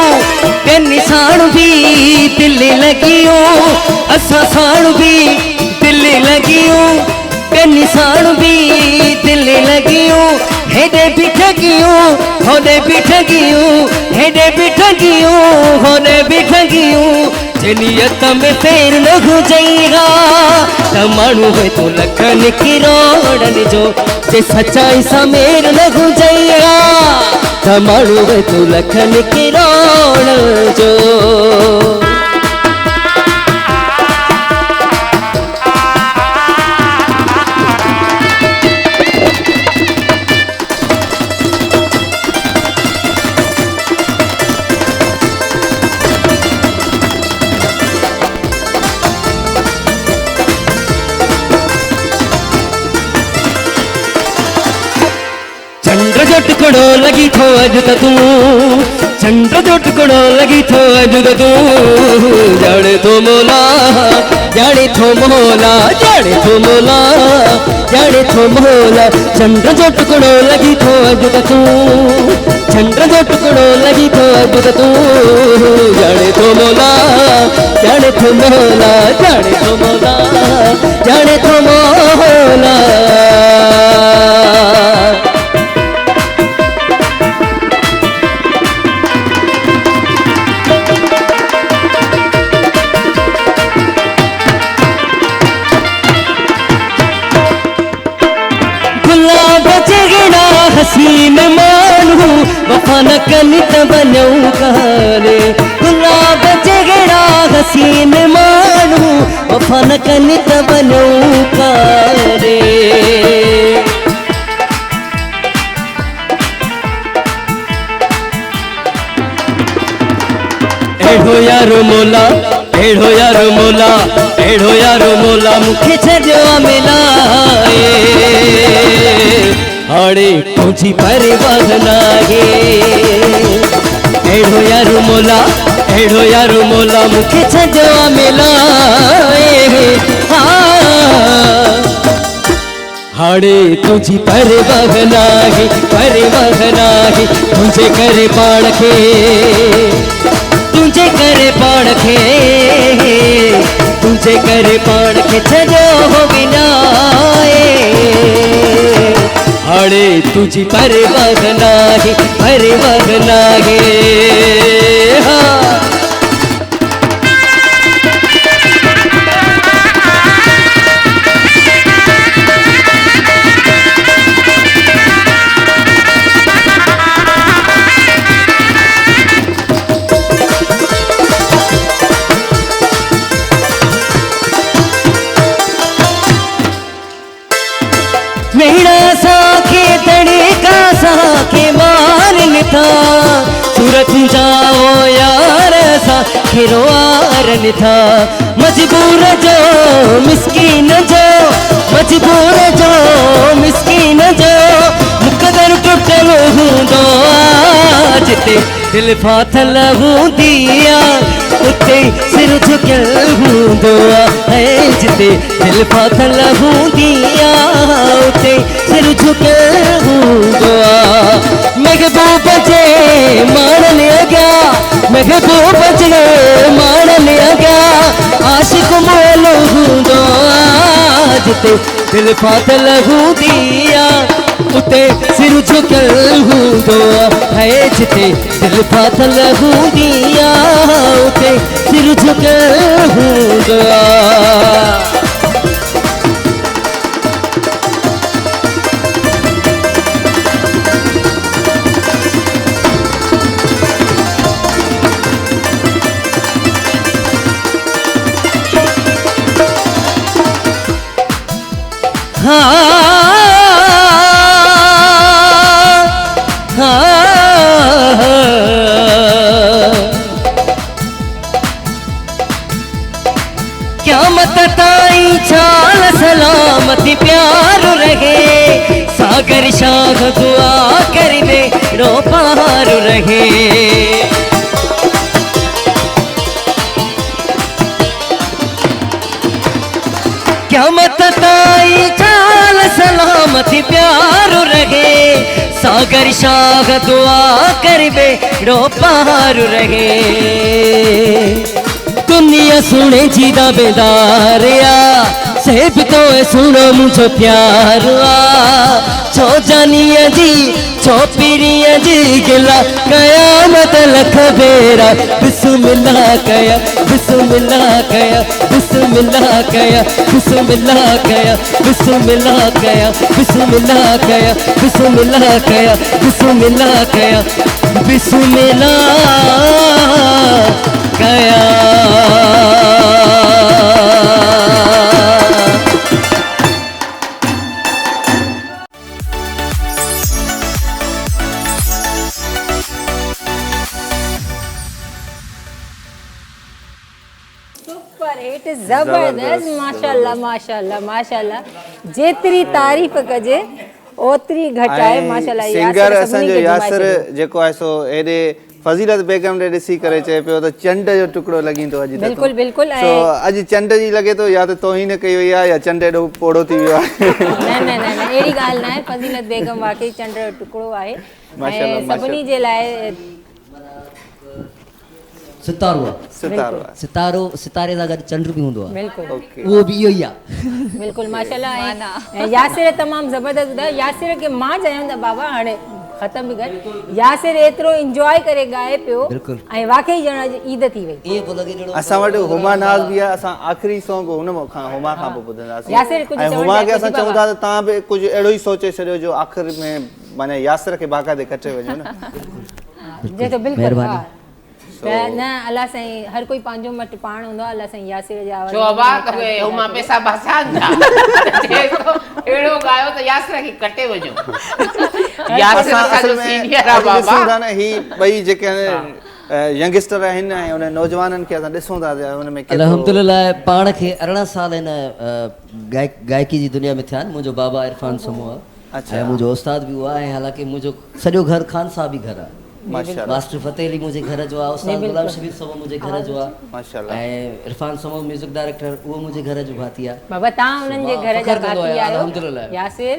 ते निशान भी दिल लगियो असा साण भी दिल लगियो ते निशान भी दिल लगियो हेडे भी ठगियो होने भी ठगियो हेडे भी ठगियो होने भी ठगियो जनियत में फेर न हो जाएगा तमाणु है तो लखन किरोड़न जो जे सच्चाई सा मेर न हो जाएगा तमाणु है तो लखन किरोड़ जो चंद्र जो टुकड़ो लगी थो अज त तू चंद्र जो टुकड़ो लगी थो अज त तू जाने थो मोला जाने थो मोला जाने थो मोला जाने थो मोला चंद्र जो टुकड़ो लगी थो अज त तू चंद्र जो टुकड़ो लगी थो अज त तू जाने थो मोला जाने थो मोला जाने थो मोला जाने थो मोला हसीन मानू वफा न कनि त बनऊं कारे गुलाब जगड़ा हसीन मानू वफा न कनि त बनऊं कारे एढ़ो यारो मोला एढ़ो यारो मोला एढ़ो यारो मोला मुखे छॾियो मिलाए हाड़े तुझी परवाह नाहे एढ़ो यारो मोला मुखे छॾियो मिलाए हाड़े तुझी परवाह नाहे तुझे करे पाण खे तुझे जे करे पाण खे छॾियो हो विनाए हाणे तुझी परवाह नाहे हा मेड़ा साखे तड़का साखे मारन था सूरत जाओ यार साखे रोआरन था मजबूर जो मिस्कीन जो मुकदर टुटल हूंदो जिते दिल फाथल हूंदिया उते सिर झुकियल हूंदो है जिते दिल फाथल हूंदिया उते सिर झुकियल हूंदो महबूब जे माणन अॻियां महबूब जे माणन अॻियां आशिक मोल हूंदो जिते दिल फाथल हूंदिया उते सिर झुकियल हूंदो है जिते दिल फाथल हूंदिया उते सिर झुकियल हूंदो क़यामत ताईं चाल सलामती प्यार रहे सागर शाह दुआ करिबे रो पार रहे क़यामत ताईं चाल सलामती प्यार रहे सागर शाह दुआ करिबे रो पार रहे दुनिया सुने जीदा बेदारिया से भी तो सुनो मुझो प्यार छो जानिया जी छो पीरिया जी गिला कयामत लख बेरा बिस्मिल्लाह कया बिस्मिल्लाह कया बिस्मिल्लाह कया बिस्मिल्लाह कया बिस्मिल्लाह कया बिस्मिल्लाह कया बिस्मिल्लाह कया बिस्मिल्लाह कया बिस्मिल्लाह कया जबरदस्त माशाल्लाह माशाल्लाह माशाल्लाह जेतरी तारीफ़ कजे ओतरी घटाए माशाल्लाह सिंगर असांजो यासिर जेको आहे सो एॾे फज़ीलत बेगम ॾे ॾिसी करे चए पियो त चंड जो टुकड़ो लॻींदो अॼु बिल्कुलु बिल्कुलु सो अॼु चंड जी लॻे थो या त तौहीन कई वई आहे या चंड एॾो पोड़ो थी वियो आहे न अहिड़ी ॻाल्हि न आहे फज़ीलत बेगम वाकई चंड जो टुकड़ो आहे ऐं सभिनी जे लाइ सितारो सितारे सां गॾु चंड बि हूंदो आहे बिल्कुलु उहो बि इहो ई आहे बिल्कुलु माशाल्लाह ऐं यासिर तमामु ज़बरदस्त ॿुधायो यासिर खे मां चयमि त बाबा हाणे ख़तम बि कर यासिर एतिरो इंजॉय करे ॻाए पियो ऐं वाकई ॼण ईद थी वई असां वटि हुमा नाज़ बि आहे असां आख़िरी सॉन्ग हुन खां हुमा खां पोइ ॿुधंदासीं ऐं हुमा खे असां चऊं था त तव्हां बि कुझु अहिड़ो ई सोचे छॾियो जो आख़िर में माना यासिर खे बाक़ाइदे कटे वञो न बिल्कुलु न अल्लाह साईं हर कोई पंहिंजो मट पाण हूंदो आहे अल्लाह साईं यासिर जा आवाज़ छो अबा कबे हुमा पैसा बसान जा एड़ो गायो त यासिर खे कटे वञो यासिर असांजो सीनियर आहे बाबा ॾिसूं था न ही ॿई जेके यंगस्टर आहिनि ऐं उन नौजवाननि खे असां ॾिसूं था हुन में अल्हम्दुलिल्लाह पाण खे 18 साल हिन गायकी जी दुनिया में थिया आहिनि मुंहिंजो बाबा इरफान समूह आहे ऐं मुंहिंजो उस्ताद बि हुआ ऐं हालांकि मुंहिंजो सॼो घर खान साहब बि घर आहे मास्टर फतेह अली मुझे घर जो आहे उस्ताद गुलाम शबीर समो मुझे घर जो आहे माशाल्लाह ऐं इरफान समो म्यूजिक डायरेक्टर उहो मुझे घर जो भाती आहे बाबा तव्हां उन्हनि जे घर जा भाती आहियो यासिर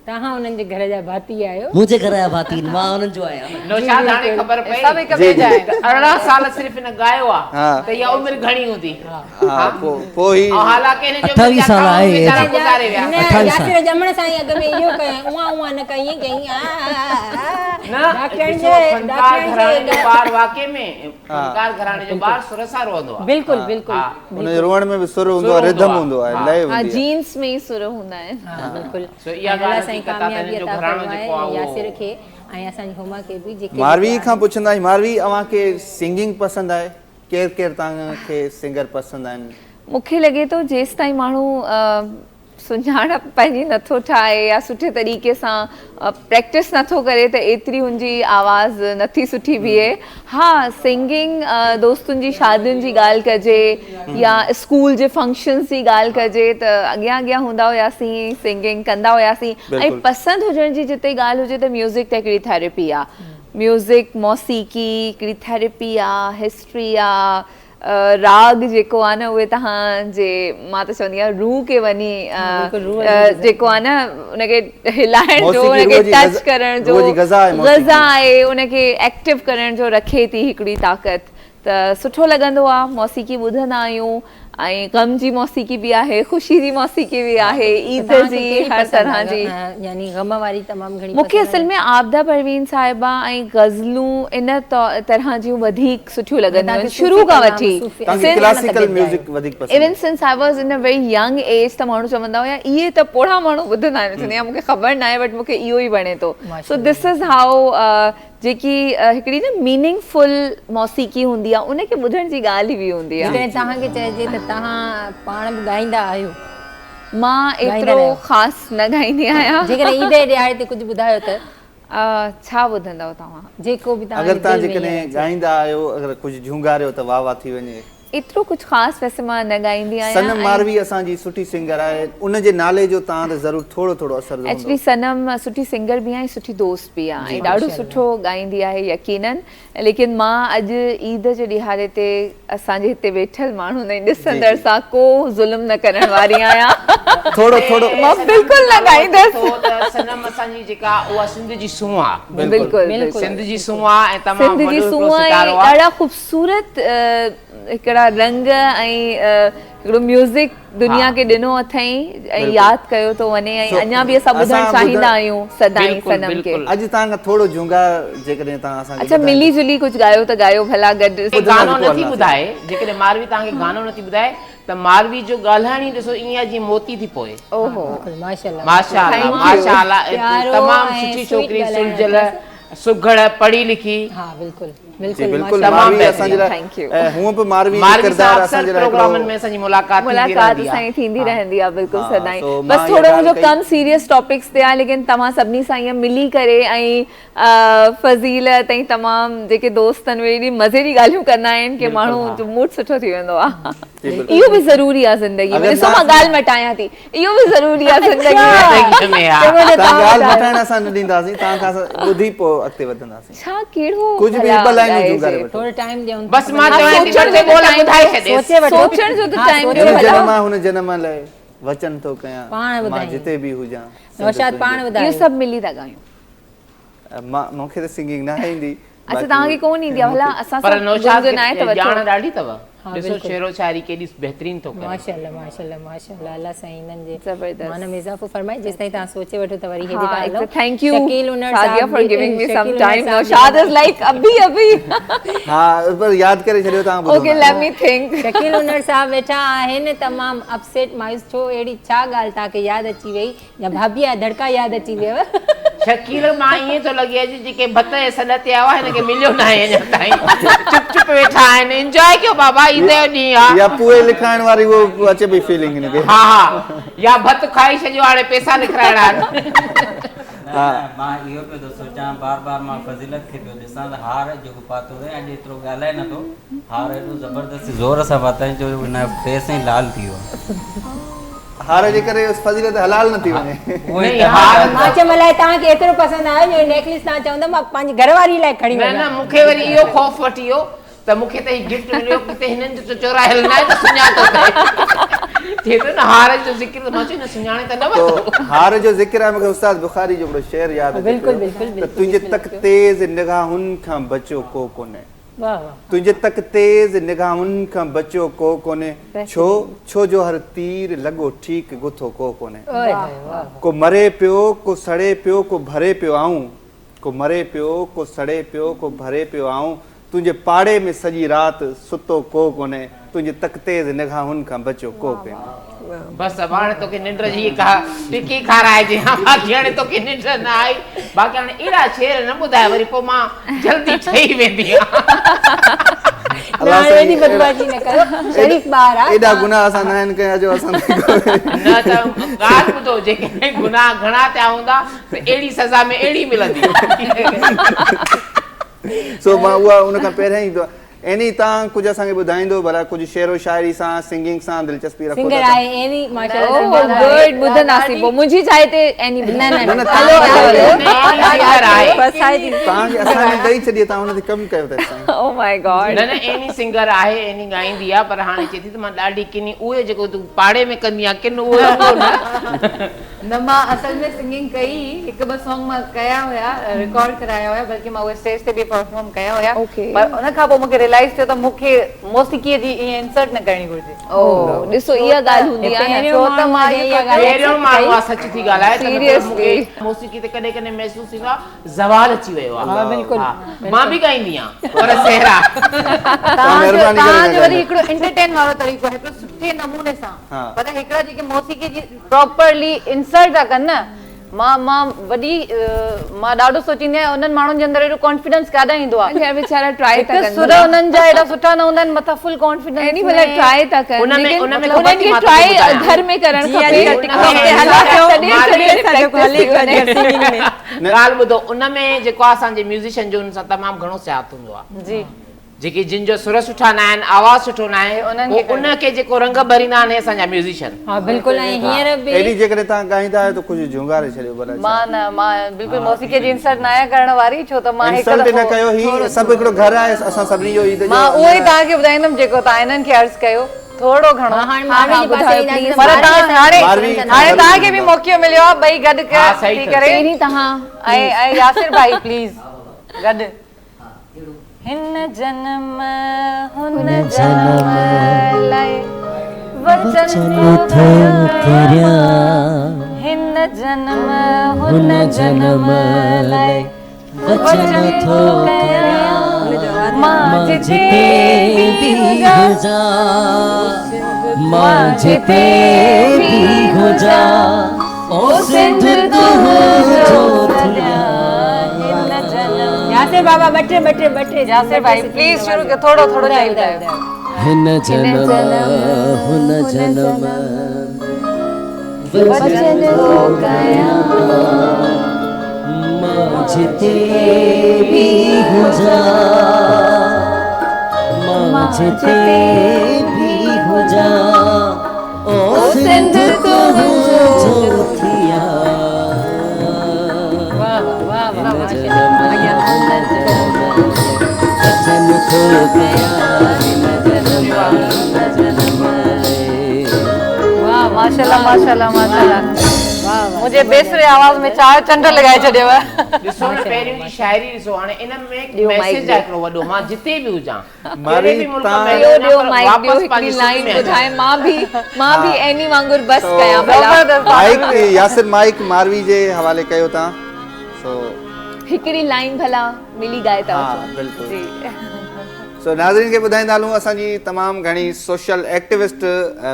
तव्हां उन्हनि जे घर जा भाती आहियो? मुंहिंजे घर जा भाती आहिनि, मां उन्हनि जो आहियां। नौशाद हाणे ख़बर पई सभु हिक ॿिए जा आहिनि। 18 साल सिर्फ़ हिन गायो आहे त इहा उमिरि घणी हूंदी? पोइ ऐं हालांकि हिन जो 28 साल आहे। वीचारा गुज़ारे विया। यासिर ॼमण सां ई अॻ में इहो कयईं, उहा न कई कई न फनकार घराणे जो ॿार वाक़ई में फनकार घराणे जो ॿार सुर सां रोंदो आहे। बिल्कुलु बिल्कुलु उन जो रोअण में बि सुर हूंदो आहे, रिदम हूंदो आहे, लय हूंदी आहे। जीन्स में ई सुर हूंदा आहिनि। बिल्कुलु सो इहा ॻाल्हि साईं हक़ीक़त आहे, कामयाबी हिननि जो अता घराणो फरमाए जेको आहे यासिर खे ऐं असांजी हुमा खे बि जेके मारवी खां पुछंदा आहियूं, मारवी अव्हांखे सिंगिंग पसंदि आहे? केरु केरु तव्हांखे सिंगर पसंदि आहिनि? मूंखे लॻे थो जेसि ताईं माण्हू सुञाणप पंहिंजी नथो ठाहे या सुठे तरीक़े सां प्रैक्टिस नथो करे त एतिरी हुनजी आवाज़ नथी सुठी बीहे। हा, सिंगिंग दोस्तुनि जी शादियुनि जी ॻाल्हि कजे या स्कूल जे फंक्शन्स जी ॻाल्हि कजे त अॻियां अॻियां हूंदा हुआसीं, सिंगिंग कंदा हुआसीं। ऐं पसंदि हुजण जी जिते ॻाल्हि हुजे त म्यूज़िक त हिकिड़ी थेरेपी आहे। म्यूज़िक मौसीक़ी हिकिड़ी थेरेपी आहे, हिस्ट्री आहे। राग जेको आहे न उहे तव्हांजे मां त चवंदी आहियां रूह खे वञी जेको आहे न उनखे हिलाइण जो, उनखे टच करण जो ग़ज़ा आहे, उनखे एक्टिव करण जो रखे थी हिकिड़ी ताक़त। त सुठो लॻंदो आहे। मौसीक़ी ॿुधंदा आहियूं ऐं ग़म जी मौसीक़ी बि आहे, ख़ुशी जी मौसीक़ी बि आहे, ईद जी, हर तरह जी। यानी ग़म वारी तमामु घणी मूंखे असल में आबदा परवीन साहिबा ऐं गज़लूं इन तरह जूं वधीक सुठियूं लॻंदियूं आहिनि शुरू खां वठी। Even since I was in a very young age त माण्हू चवंदा हुया इहे त पोड़ा माण्हू ॿुधंदा आहिनि, चवंदी आहियां मूंखे ख़बर न आहे बट मूंखे इहो ई वणे थो। सो दिस इज़ हाउ जेकी हिकिड़ी न मीनिंगफुल मौसीक़ी हूंदी आहे उनखे ॿुधण जी ॻाल्हि ई बि हूंदी आहे। जेकॾहिं तव्हांखे चइजे त तव्हां पाण बि ॻाईंदा आहियो? मां एतिरो ख़ासि न ॻाईंदी आहियां। जेकॾहिं ईद जे ॾियारे ते कुझु ॿुधायो त छा ॿुधंदव तव्हां? जेको बि अगरि तव्हां जेकॾहिं ॻाईंदा आहियो, अगरि कुझु झूंगारियो त वाह वाह थी वञे। एतिरो कुझु ख़ासि वैसे मां न ॻाईंदी आहियां। सनम मारवी असांजी सुठी सिंगर आहे, उन जे नाले जो तव्हां त ज़रूरु थोरो थोरो असर। एक्चुअली सनम सुठी सिंगर बि आहे, सुठी दोस्त बि आहे ऐं ॾाढो सुठो ॻाईंदी आहे यकीनन। लेकिन मां अॼु ईद जे ॾिहारे ते असांजे हिते वेठल माण्हुनि ऐं ॾिसंदड़ सां को ज़ुल्म न करण वारी आहियां। थोरो थोरो मां बिल्कुलु न ॻाईंदसि। सनम असांजी जेका उहा सिंध जी सूंह आहे। बिल्कुलु सिंध जी सूंह आहे ऐं तमामु सिंध जी सूंह ऐं ॾाढा ख़ूबसूरत हिकिड़ा रंग ऐं हिकिड़ो म्यूज़िक दुनिया खे ॾिनो अथई ऐं यादि कयो थो वञे ऐं अञा बि असां ॿुधणु चाहींदा आहियूं सदाईं सनम खे। अॼु तव्हां खां थोरो झूंगा जेकॾहिं तव्हां असांखे अच्छा मिली जुली कुझु ॻायो त ॻायो भला गॾु। गानो नथी ॿुधाए, जेकॾहिं मारवी तव्हांखे गानो नथी ॿुधाए त मारवी जो ॻाल्हाइण ई ॾिसो ईअं जीअं मोती थी पोए। ओहो माशाल्लाह माशाल्लाह माशाल्लाह, तमामु सुठी छोकिरी, सुलझल सुघड़, पढ़ी लिखी। हा बिल्कुलु बिल्कुलु मारवी असांजे लाइ हूअं बि मारवी किरदार असांजे लाइ प्रोग्रामनि में असांजी मुलाक़ात असांजी थींदी रहंदी आहे बिल्कुलु सदाईं। बसि थोरो मुंहिंजो कम सीरियस टॉपिक्स ते आहे, लेकिन तव्हां सभिनी सां ईअं मिली करे ऐं फज़ीलत ऐं तमामु जेके दोस्त आहिनि उहे एॾी मज़े जी ॻाल्हियूं कंदा आहिनि की माण्हू जो मूड सुठो थी वेंदो आहे। इहो बि ज़रूरी आहे ज़िंदगी में। ॾिसो मां ॻाल्हि मटायां थी, इहो बि ज़रूरी आहे ज़िंदगी में। ॻाल्हि मटाइण असां न ॾींदासीं, तव्हां खां ॿुधी पोइ अॻिते वधंदासीं। छा कहिड़ो कुझु बि ॿ लाइनूं झूंगारे वठो। थोरो टाइम ॾियूं बस मां चवां थी ॿ टे ॿोल ॿुधाए छॾे। सोचण जो त टाइम ॾियो भला। जनम आहे हुन जनम लाइ वचन थो कयां मां जिते बि हुजां। नौशाद पाण ॿुधायो। इहो सभु मिली था ॻायूं। मूंखे त सिंगिंग न ईंदी। अच्छा तव्हांखे कोन ईंदी आहे भला? असां पर नौशाद खे ॼाण ॾाढी अथव। ॾिसो शेरो शायरी केॾी बहितरीन थो करे। माशाल्लाह माशाल्लाह माशाल्लाह, अल्लाह साईं इन्हनि जे ज़बरदस्त मान में इज़ाफ़ो फरमाए। जेसि ताईं तव्हां सोचे वठो त वरी हेॾे था hello. Thank you Shakeel Unar Sadia साहब for giving me some time. Naushad is like अभी अभी। हां पर यादि करे छॾियो तव्हां ॿुधो। Okay let me think. Shakeel Unar साहब वेठा आहिनि तमामु अपसेट मायूस। छो अहिड़ी छा ॻाल्हि तव्हांखे यादि अची वई या भाभी जा दड़का यादि अची वियव? शकील मां ईअं थो लॻे अॼु जेके भत जे सॾ ते आया हुआ हिनखे मिलियो न आहे अञा ताईं। चुप चुप वेठा आहिनि। एंजॉय कयो बाबा, ईद जो ॾींहुं आहे। या पोइ लिखाइण वारी वो अचे पई फीलिंग हिनखे। हा हा, या भत खाई छॾियो हाणे पैसा लिखाइणा आहिनि। मां इहो पियो थो सोचां, बार बार मां फज़ीलत खे पियो ॾिसां त हार जेको पातो हुओ अॼु एतिरो ॻाल्हाए नथो। हार एॾो ज़बरदस्त ज़ोर सां पातईं जो हुन फेस ई लाल थी वियो। हार जे करे फज़ीलत हलाल न थी वञे। मां चयो अलाए तव्हांखे एतिरो पसंदि आयो जो नेकलेस तव्हां चवंदा मां पंहिंजी घरवारी लाइ खणी वञा। न मूंखे वरी इहो ख़ौफ़ वठी वियो त मूंखे त गिफ्ट मिलियो किथे हिननि जो चोरायल न आहे त सुञातो चए थो न हार जो ज़िक्र त मां चयो न सुञाणे त न वठो। तो हार जो ज़िक्र आहे, मूंखे उस्ताद बुखारी जो हिकिड़ो शेर यादि अचे बिल्कुलु, पियो बिल्कुलु, त तुंहिंजे तक तेज़ निगाहुनि खां बचियो को कोन्हे, वाह वाह तुंहिंजे तक तेज़ निगाहुनि खां बचियो को कोन्हे, छो जो हर तीर लॻो ठीकु गुथो को कोन्हे। ओए वाह को मरे पियो, को सड़े पियो, को भरे पियो आऊं, को मरे पियो, को सड़े पियो, को भरे पियो आऊं, तुंहिंजे पाड़े में सॼी राति सुतो को कोन्हे, तुंहिंजे तक तेज़ निगाहुनि खां बचियो को कोन्हे। बस अब हाणे तोखे निंड जी कहा टिकी खाराइजे, बाक़ी हाणे तोखे निंड न आई, बाक़ी हाणे अहिड़ा शेर न ॿुधाए वरी पोइ मां जल्दी ठही वेंदी अल्लाह साईं, एॾी बदमाशी न कर, शरीफ़ ॿार आहे। एॾा गुनाह असां न आहिनि कया जो असां न त ॻाल्हि ॿुधो, जेके गुनाह घणा थिया हूंदा त अहिड़ी सज़ा में अहिड़ी मिलंदी। सो मां उहा उन खां पहिरियों ई एनी तव्हां कुझु असांखे ॿुधाईंदो भला कुझु शेरो शाइरी सां सिंगिंग सां दिलचस्पी रखो सिंगर आहे एनी माशाअल्लाह ओह गुड ॿुधंदासीं पोइ मुंहिंजी चाहे ते एनी न न न तव्हांखे असांखे ॾेई छॾी, तव्हां हुन ते कमु कयो था। ओह माय गॉड न न एनी सिंगर आहे, एनी ॻाईंदी आहे, पर हाणे चए थी त मां ॾाढी किनी उहे जेको तूं पाड़े में कंदी आहे किन उहे न मां असल में सिंगिंग कई, हिकु ॿ सॉन्ग मां कया हुया, रिकॉर्ड कराया हुया, बल्कि मां उहे स्टेज ते बि परफॉर्म कया हुया, पर उन खां पोइ मूंखे रियलाइज़ थियो त मूंखे मौसीक़ीअ जी ईअं इंसर्ट न करणी घुरिजे। ओह ॾिसो इहा ॻाल्हि हूंदी आहे न, छो त मां पहिरियों माण्हू आहे सच थी ॻाल्हाए, सीरियसली मौसीक़ी ते कॾहिं कॾहिं महसूस थींदो आहे ज़वाल अची वियो आहे। हां बिल्कुलु, मां बि ॻाईंदी आहियां पर सहरा तव्हांजो वरी हिकिड़ो एंटरटेन वारो तरीक़ो आहे, हिकिड़ो सुठे नमूने सां, पर हिकिड़ा जेके मौसीक़ी जी प्रॉपरली इंसर्ट था कनि न, मां ॾाढो सोचींदी आहियां उन्हनि माण्हुनि जे अंदरि एॾो कॉन्फिडेंस काॾां ईंदो आहे, यार बेचारा ट्राई था कनि, सुर उन्हनि जा एॾा सुठा न हूंदा आहिनि, मथां फुल कॉन्फिडेंस एनी भला ट्राई था कनि, लेकिन उनमें उन्हनि खे ट्राई घर में करणु खपे। ॻाल्हि ॿुधो, उनमें जेको आहे असांजे म्यूज़िशियन जो उन सां तमामु घणो सियात हूंदो आहे जी, जेके जिन जो सुर सुठा न आहिनि, आवाज़ सुठो न आहे, उनखे जेको रंग भरींदा आहिनि असांजा म्यूज़िशियन। हां बिल्कुलु, ऐं हींअर बि एॾी जेकॾहिं तव्हां ॻाईंदा आहियो त कुझु झुंगारे छॾियो भला। मां बिल्कुलु मौसीक़ी जी इंसर्ट न आहियां करण वारी, छो त मां हिकु इंसल्ट न कयो, ही सभु हिकिड़ो घर आहे असां सभिनी जो ईद जो। मां उहो ई तव्हांखे ॿुधाईंदमि जेको तव्हां हिननि खे अर्ज़ु कयो, थोरो घणो पर हाणे तव्हांखे बि मौक़ो मिलियो आहे, ॿई गॾु थी करे तव्हां ऐं यासिर भाई प्लीज़ गॾु। हिन जन्म हुन जन्म लाइ वचन थो करिया, हिन जन्म हुन जन्म लाइ वचन थो करिया, मां जिते भी हुजा, मां जिते भी हुजा, ओ सिंध तू जो थलिया। यासिर बाबा बटे यासिर भाई प्लीज शुरू के थोड़ो थोड़ो चाहिए। हिन जन्म हुन जन्म वचन थो कया, मां जिते भी हुजा, मां जिते भी हुजा, ओ सिंध तू जो थिया। वाह वाह वाह वचन थो कया, हिन जन्म हुन जन्म। वाह माशाल्लाह माशाल्लाह माशाल्लाह, मुझे बेसरे आवाज में चार चंड लगाए छॾियव। ॾिसो न पहिरियों जी शाइरी ॾिसो, हाणे इन में मैसेज आहे हिकिड़ो वॾो, मां जिते बि हुजां, कहिड़े बि मुल्क में ॾियो माइक, ॾियो हिकिड़ी लाइन ॿुधाए, मां बि एनी वांगुरु बस कयां भला। माइक यासिर माइक मारवी जे हवाले कयो तव्हां, सो हिकिड़ी लाइन भला मिली ॻाए था। हां बिल्कुलु। सो नाज़रीन खे ॿुधाईंदा हलूं, असांजी तमामु घणी सोशल एक्टिविस्ट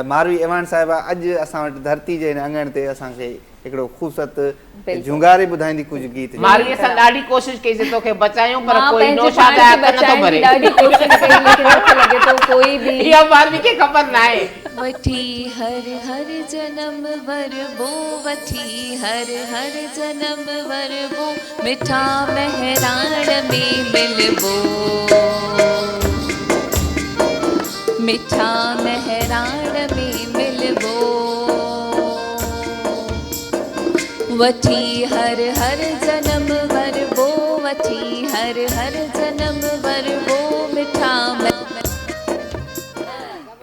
मारवी इवान साहिबा अॼु असां वटि धरती जे हिन अंगण ते असांखे हिकिड़ो ख़ूबसूरत झुंगारे ॿुधाईंदी कुझु गीत। मारवी असां ॾाढी कोशिशि कईसीं तोखे बचायूं, पर कोई नौशाद नथो भरे, ॾाढी कोशिशि कई लेकिन नथो लॻे थो कोई बि। इहा मारवी खे ख़बर न आहे। वठी हर हर जन्म वरबो, वठी हर हर जन्म वरबो, मिठा महराण में मिलबो, मिठा महराण में मिलबो, वठी हर हर जन्म वरबो, वठी हर हर जन्म वरबो, मिठा।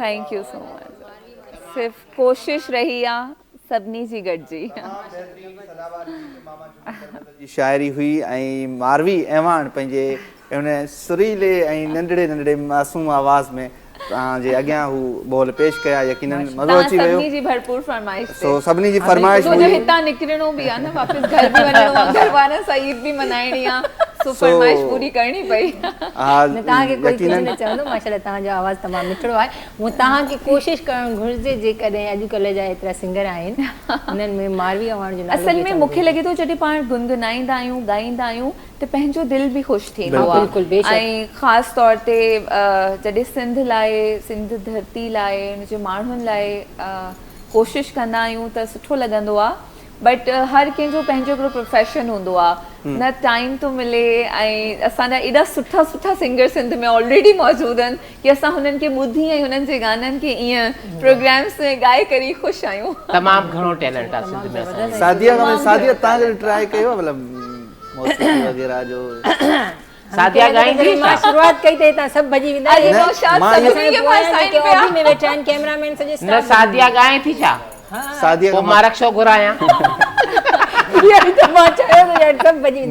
Thank you so much. सिर्फ़ु कोशिश रही आहे सभिनी जी गॾिजी। जी शाइरी हुई ऐं मारवी ऐवान पंहिंजे उन सुरीले ऐं नंढड़े नंढड़े मासूम आवाज़ में तव्हांजे अॻियां हू बोल पेश कया। यकीनन मज़ो अची वियो। सभिनी जी भरपूर फरमाइश सो सभिनी जी फरमाइश हुई हितां निकिरणो बि आहे न, वापसि घर बि वञिणो आहे, घर वारनि सां ईद बि मनाइणी आहे, सो फरमाइश पूरी करणी पई। तव्हांखे कोई कुझु न चवंदो, माशाल्लाह तव्हांजो आवाज़ तमामु मिठड़ो आहे। हूअं तव्हांखे कोशिशि करणु घुरिजे जेकॾहिं अॼुकल्ह जा एतिरा सिंगर आहिनि उन्हनि में मारवी अवाण जो नालो असल में मूंखे लॻे थो जॾहिं पाण गुनगुनाईंदा आहियूं ॻाईंदा आहियूं त पंहिंजो दिलि बि ख़ुशि थींदो आहे। ऐं ख़ासि तौर ते जॾहिं सिंध लाइ, सिंध धरती लाइ, हुनजे माण्हुनि लाइ कोशिशि कंदा आहियूं त सुठो लॻंदो आहे। बट हर कंहिंजो पंहिंजो हिकिड़ो प्रोफेशन हूंदो आहे, न टाइम थो मिले। ऐं असांजा एॾा सुठा सुठा सिंगर सिंध में ऑलरेडी मौजूदु आहिनि कि असां हुननि खे ॿुधी ऐं हुननि जे गाननि खे ईअं प्रोग्राम्स में ॻाए करे ख़ुशि आहियूं। तमामु घणो टैलेंट आहे सिंध में। सादिया तव्हां ट्राई कयो मतिलबु मौसीक़ी वग़ैरह जो? सादिया गाईंदी मां शुरुआत कई त सभु भॼी वेंदा में वेठा आहिनि कैमरामैन सॼे न। सादिया गाए थी छा? सादिया मां रक्षो घुरायां।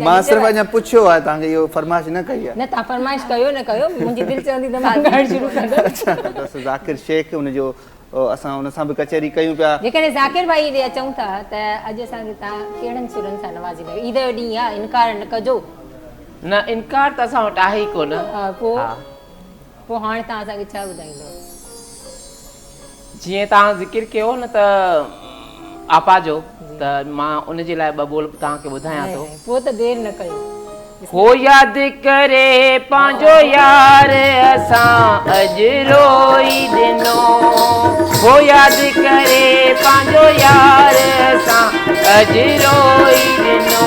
मां सिर्फ़ु अञा पुछियो आहे, तव्हांखे इहो फरमाइश न कई आहे। न तव्हां फरमाइश कयो न कयो, मुंहिंजी दिलि चवंदी त मां ॻाइणु शुरू कंदमि। बसि ज़ाकिर शेख हुनजो असां हुन सां बि कचहरी कयूं पिया। जेकॾहिं ज़ाकिर भाई ॾे अचूं था त अॼु असांखे तव्हां कहिड़नि सुरनि सां नवाज़ींदा? ईद जो ॾींहुं आहे, इनकार न कजो। न इनकार त असां वटि आहे ई कोन। पोइ हाणे तव्हां असांखे छा ॿुधाईंदो? जीअं तव्हां ज़िक्र कयो न त आपा जो, त मां उनजे लाइ ॿ बोल तव्हांखे ॿुधायां थो। पोइ त देरि न कयो। हो यादि करे पंहिंजो यार असां अॼु रोई ॾिनो, हो यादि करे पंहिंजो यार असां अॼु रोई ॾिनो।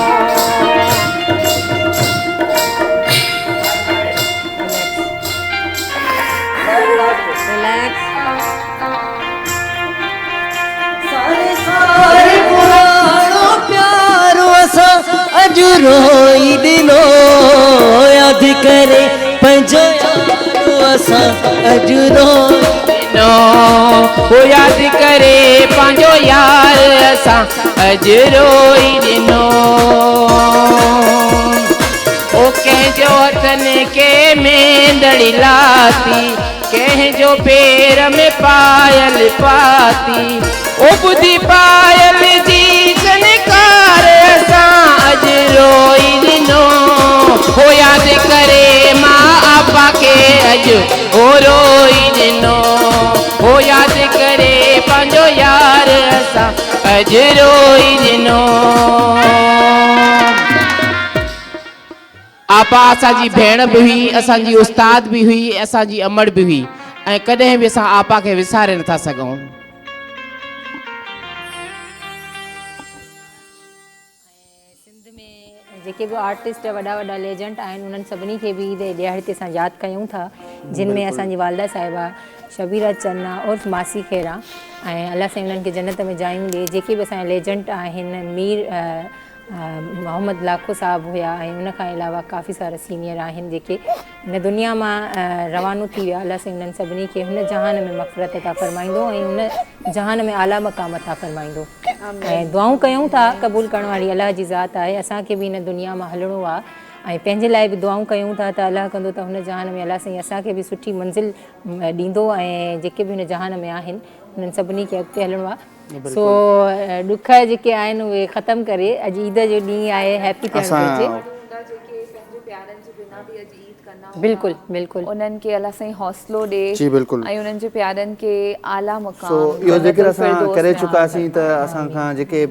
अॼु रोई ॾिनो, यादि करे पंहिंजो यार असां अॼु रोई ॾिनो, हो यादि करे पंहिंजो यार असां अॼु रोई ॾिनो। ओ कंहिंजो हथनि के मेंदड़ी लाती, कंहिंजो पेर में पायल पाती, ओ ॿुधी पायल जी झनकार असां अॼु रोई ॾिनो। हो यादि करे मां आपा खे अॼु हो रोई ॾिनो, हो यादि करे पंहिंजो यार असां अॼु रोई ॾिनो। आपा असांजी भेण बि हुई, असांजी उस्ताद बि हुई, असांजी अमड़ बि हुई, ऐं कॾहिं बि असां आपा खे विसारे नथा सघूं। जेके बि आर्टिस्ट वॾा वॾा लेजेंड आहिनि उन्हनि सभिनी खे बि ईद ॾियारे ते असां यादि कयूं था, जिन में असांजी वालदा साहिबा शबीरा चन्ना उर्फ़ मासी खेरा ऐं अलाह साईं उन्हनि खे जन्नत में जायूं ॾिए। जेके बि असांजा लेजेंड आहिनि, मीर मोहम्मद लाखो साहिबु हुया ऐं उनखां अलावा काफ़ी सारा सीनियर आहिनि जेके हिन दुनिया मां रवानो थी विया। अलाह साईं उन्हनि सभिनी खे हुन जहान में मग़फ़िरत अता फ़रमाईंदो ऐं हुन जहान में आला मक़ाम अता फ़रमाईंदो। ऐं दुआऊं कयूं था, क़बूल करण वारी अलाह जी ज़ात आहे। असांखे बि हिन दुनिया मां हलणो आहे ऐं पंहिंजे लाइ बि दुआऊं कयूं था त अलाह कंदो त हुन जहान में अलाह साईं असांखे बि सुठी मंज़िल ॾींदो ऐं जेके बि हिन जहान में आहिनि उन्हनि सभिनी खे अॻिते हलणो आहे। सो ॾुख जेके आहिनि उहे ख़तमु करे अॼु ईद जो ॾींहुं आहे, हैप्पी थियणु घुरिजे। बिल्कुलु बिल्कुलु उन्हनि खे अलाह साईं हौसलो ॾे ऐं उन्हनि जे प्यारनि खे आला मक़ाम। इहो ज़िक्र असां करे चुकासीं त असांखां जेके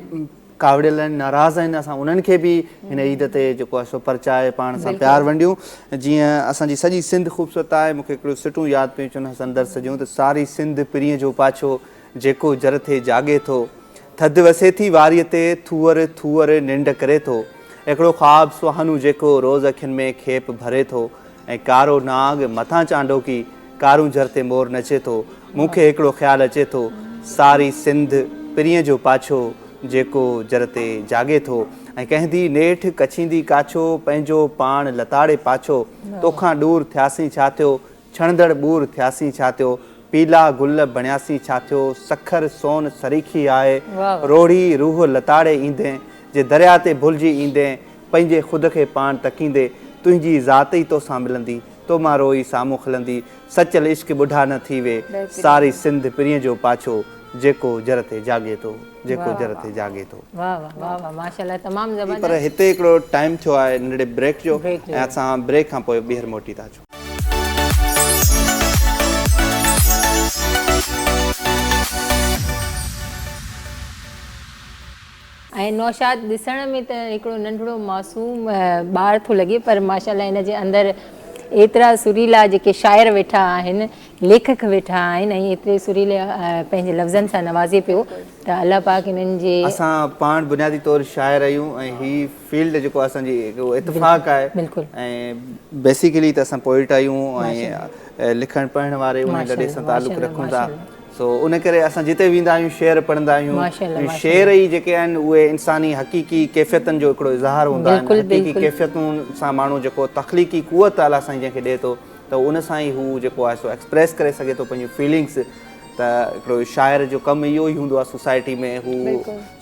कावड़ियल आहिनि, नाराज़ आहिनि, असां उन्हनि खे बि हिन ईद ते जेको आहे सो परचाए पाण सां प्यारु वंडियूं। जीअं असांजी सॼी सिंध ख़ूबसूरत आहे। मूंखे हिकिड़ियूं सिटूं यादि पियूं अचनि हसन सॼियूं त सारी सिंध पिरीअ जो पाछो जेको जर थे जागे थो, थधि वसे थी वारीअ ते थूअर थूअर निंड करे थो, हिकिड़ो ख़्वाबु सुहानो जेको रोज़ अखियुनि में खेप भरे थो, ऐं कारो नाग मथां चांडो की कारूं जर ते मोर नचे थो। मूंखे हिकिड़ो ख़्यालु अचे थो, सारी सिंध पिरीअ जो पाछो जेको जर ते जागे थो, ऐं कंहिंदी नेठि कछींदी काछो पंहिंजो पाण लताड़े पाछो, तोखां दूर थियासीं छा थियो, छणंदड़ ॿूर थियासीं छा थियो, पीला गुल बणियासी छा थियो सखर सोन सरीखी आहे वाह। रोड़ी रूह लताड़े ईंदे जे दरिया ते भुलिजी ईंदे पंहिंजे ख़ुदि खे पाण तकींदे तुंहिंजी ज़ात ई तोसां मिलंदी तो मां रोई साम्हूं खिलंदी सचल इश्क बुढ़ा न थी वे सारी सिंध पिरीअ जो पाछो जेको जर ते जागे थो जेको जर ते जागे थो। वाह वाह वाह वाह माशाल्लाह तमामु ज़बरदस्त। पर हिते हिकिड़ो टाइम थियो आहे नंढड़े ब्रेक जो ऐं असां ब्रेक खां पोइ ॿीहर मोटी था अचूं। ऐं नौशाद ॾिसण में त हिकिड़ो नंढड़ो मासूम ॿार थो लॻे पर माशाल्लाह हिन जे अंदरि एतिरा सुरीला जेके शाइर वेठा आहिनि लेखक वेठा आहिनि ऐं एतिरे सुरीले पंहिंजे लफ़्ज़नि सां नवाज़े पियो त अल्लाह पाक हिननि जे असां पाण बुनियादी तौर शाइर आहियूं ऐं ही फील्ड जेको असांजी इतफ़ाक़ आहे बिल्कुलु ऐं बेसिकली त असां पोइट आहियूं ऐं लिखण पढ़ण वारे उन गॾु असां तालुक़ रखूं था सो उन करे असां जिते वेंदा आहियूं शेर पढ़ंदा आहियूं शेर ई जेके आहिनि उहे इंसानी हक़ीक़ी कैफ़ियतुनि जो हिकिड़ो इज़हार हूंदा आहिनि हक़ीक़ी कैफ़ियतुनि सां माण्हू जेको तख़लीक़ी कुवत अलाह साईं जंहिंखे ॾिए थो त उन सां ई हू जेको आहे सो एक्सप्रेस करे सघे थो पंहिंजूं फीलिंग्स त हिकिड़ो शाइर जो कमु इहो ई हूंदो आहे सोसाइटी में हू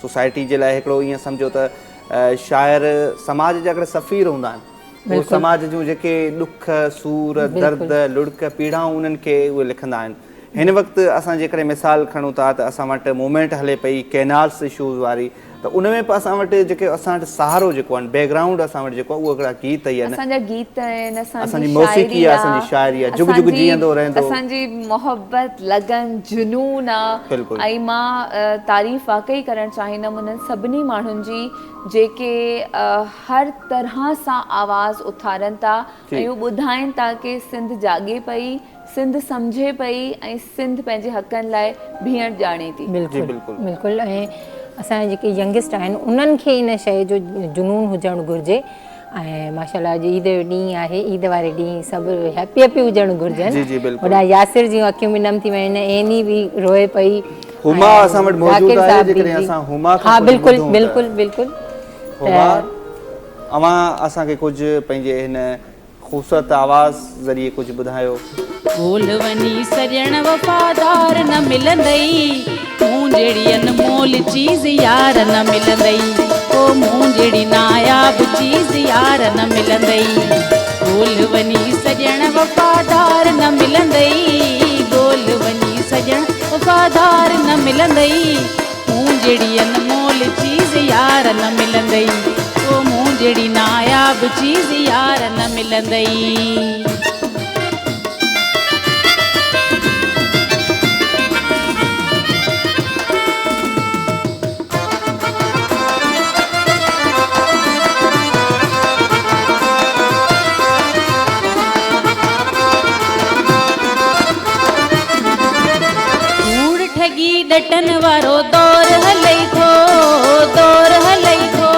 सोसाइटी जे लाइ हिकिड़ो ईअं सम्झो त शाइर समाज जा हिकिड़ा सफ़ीर हूंदा आहिनि उहे समाज जूं जेके ॾुख सूर दर्द लुड़क पीड़ाऊं उन्हनि खे उहे लिखंदा आहिनि। हिन वक़्तु असां जेकॾहिं मिसाल खणूं था त असां वटि मूवमेंट हले पई कैनाल्स इशूज़ वारी त उन में बि असां वटि जेके असां वटि सहारो जेको आहे बैकग्राउंड असां वटि जेको आहे उहे हिकिड़ा गीत ई आहिनि असांजा गीत आहिनि असांजी मौसीक़ी आहे असांजी शाइरी आहे जुग जुग जीअंदो रहंदो असांजी मोहबत लगन जुनून आहे ऐं मां तारीफ़ वाकई करणु चाहींदमि उन्हनि सभिनी माण्हुनि जी जेके हर तरह सां आवाज़ उथारनि था ऐं उहे ॿुधाइनि था की सिंध जागे पई सिंध सम्झे पई ऐं सिंध पंहिंजे हक़नि लाइ बीहण ॼाणे थी। बिल्कुलु बिल्कुलु ऐं असांजा जेके यंगेस्ट आहिनि उन्हनि खे इन शइ जो जुनून हुजणु घुरिजे ऐं माशाल्लाह अॼु ईद जो ॾींहुं आहे ईद वारे ॾींहुं सभु हैप्पी हैप्पी हुजणु घुरिजनि होॾा यासिर जूं अखियूं बि नम थी वञनि एनी बि रोए पई हुमा असां वटि मौजूद आहे जेकॾहिं असां हुमा हा बिल्कुलु बिल्कुलु बिल्कुलु हुमा अवां असांखे कुझु पंहिंजे हिन ख़ूबसूरत आवाज़ ज़रिए कुझु ॿुधायो। ॻोल्ह वञी सॼण वफ़ादार न मिलंदई मूं जहिड़ी अनमोल चीज़ यार न मिलंदई ओ मूं जहिड़ी नायाब चीज़ यार न मिलंदई ॻोल्ह वञी सॼण वफ़ादार न मिलंदई ॻोल्ह वञी सॼण वफ़ादार न मिलंदई मूं जहिड़ी अनमोल चीज़ यार न मिलंदई ओ मूं जहिड़ी नायाब चीज़ यार न मिलंदई। डटन वारो दौर हलई थो दौर हलई थो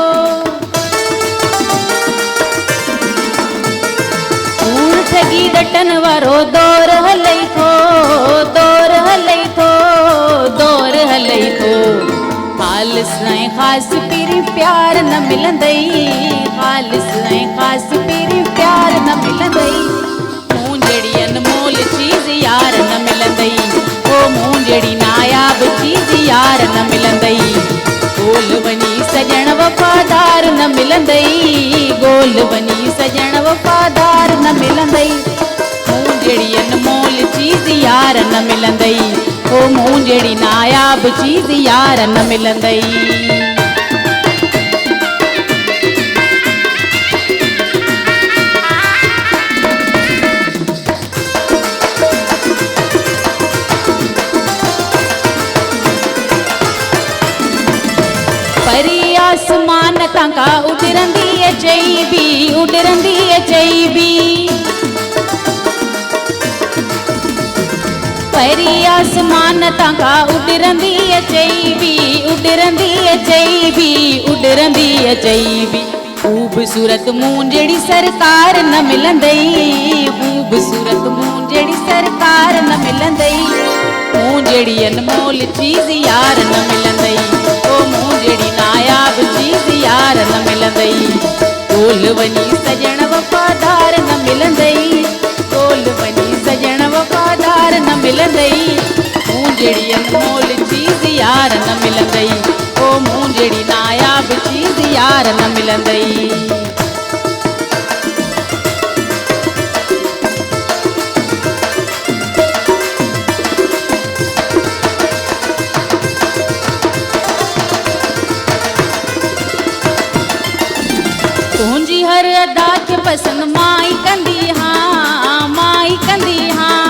कूड़ ठगी डटन वारो दौर हलई थो दौर हलई थो दौर हलई थो ख़ालिस ऐं ख़ासि पीरी प्यार न मिलंदई ख़ालिस ऐं ख़ासि पीरी प्यार न मिलंदई मूं जहिड़ी अनमोल चीज़ यार न मिलंदई ओ मूं जहिड़ी नायाब चीज़ यार न मिलंदई ॻोल्ह वञी सॼण वफ़ादार न मिलंदई ॻोल्ह वञी सॼण वफ़ादार न मिलंदई मूं जहिड़ी अनमोल चीज़ यार न मिलंदई ओ मूं जहिड़ी नायाब चीज़ यार न मिलंदई। परी आसमान तांका उडरंदी अचईबी उडरंदी अचईबी परी आसमान तांका उडरंदी अचईबी उडरंदी अचईबी उडरंदी अचईबी ख़ूबसूरत मूं जहिड़ी सरकार न मिलंदई ख़ूबसूरत मूं जहिड़ी सरकार न मिलंदई मूं जहिड़ी अनमोल चीज़ यार न मिलंदई ओ मूं जहिड़ी नायाब चीज़ यार न मिलंदई ॻोल्ह वञी सॼण वफ़ादार न मिलंदई ॻोल्ह वञी सॼण वफ़ादार न मिलंदई मूं जहिड़ी अनमोल चीज़ यार न मिलंदई ओ मूं जहिड़ी नायाब चीज़ यार न मिलंदई तुंहिंजी हर अदा खे पसंदि मां ई कंदी हाँ मां ई कंदी हाँ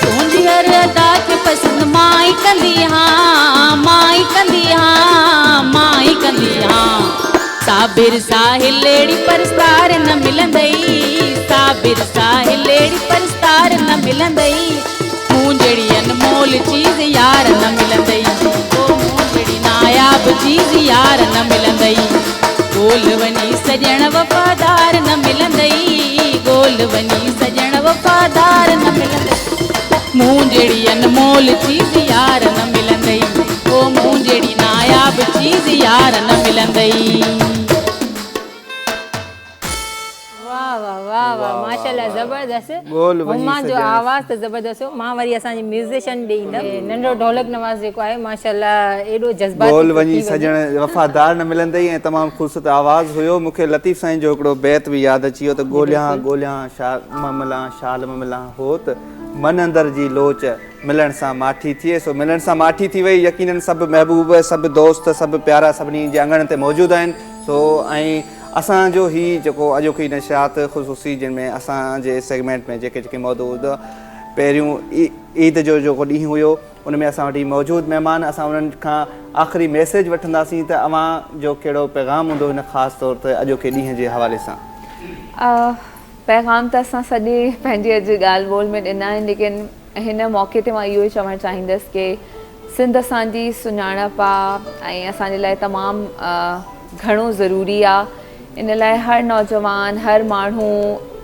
तुंहिंजी हर अदा खे पसंदि मां ई कंदी हाँ मां ई कंदी हाँ मां ई कंदी हाँ साबिर साहिल अहिड़ी परस्तार न मिलंदई साबिर साहिल अहिड़ी परस्तार न मिलंदई मूं जहिड़ी अनमोल चीज़ यार न मिलंदई ओ मूं जहिड़ी नायाब चीज़ यार न मिलंदई गोल वञी सजण वफ़ादार न मिलंदई गोल वञी सजण वफ़ादार न मिलंदई मूं जहिड़ी अनमोल चीज़ यार न मिलंदई ओ मूं जहिड़ी नायाब चीज़ यार न मिलंदई वाह वाह वाह वाह माशाल्लाह ज़बरदस्त गोल वञी हुमा जो सजण। आवाज़ त ज़बरदस्त हो मां वरी असांजी म्यूज़िशियन ॾे ईंदमि नंढो ढोलक नवाज़ जेको आहे माशाल्लाह एॾो जज़्बाती गोल थी वञी वञे। सजण वफ़ादार न मिलंदई ऐं तमामु ख़ूबसूरत आवाज़ हुयो मूंखे लतीफ़ साईं जो हिकिड़ो बैत बि यादि अची वियो त ॻोल्हियां ॻोल्हियां शाल मिलां होत मन अंदर जी लोच मिलण सां माठी थिए सो मिलण सां माठी थी वई यकीनन सभु महबूब सभु दोस्त सभु प्यारा सभिनी जे अंगण ते मौजूदु आहिनि सो ऐं असांजो ही जेको अॼोकी नशियात ख़ुशूसी जिन में असांजे सेगमेंट में जेके जेके मौजूदु पहिरियों ईद जो जेको ॾींहुं हुयो उन में असां वटि मौजूदु महिमान असां उन्हनि खां आख़िरी मैसेज वठंदासीं त अव्हां जो कहिड़ो पैगाम हूंदो हिन ख़ासि तौर ते अॼोके ॾींहं जे हवाले सां पैगाम त असां सॼे पंहिंजी अॼु ॻाल्हि ॿोल में ॾिना आहिनि लेकिन हिन मौक़े ते मां इहो ई चवणु चाहींदसि की सिंध असांजी सुञाणप आहे ऐं असांजे लाइ तमामु घणो ज़रूरी आहे इन लाइ हर नौजवान हर माण्हू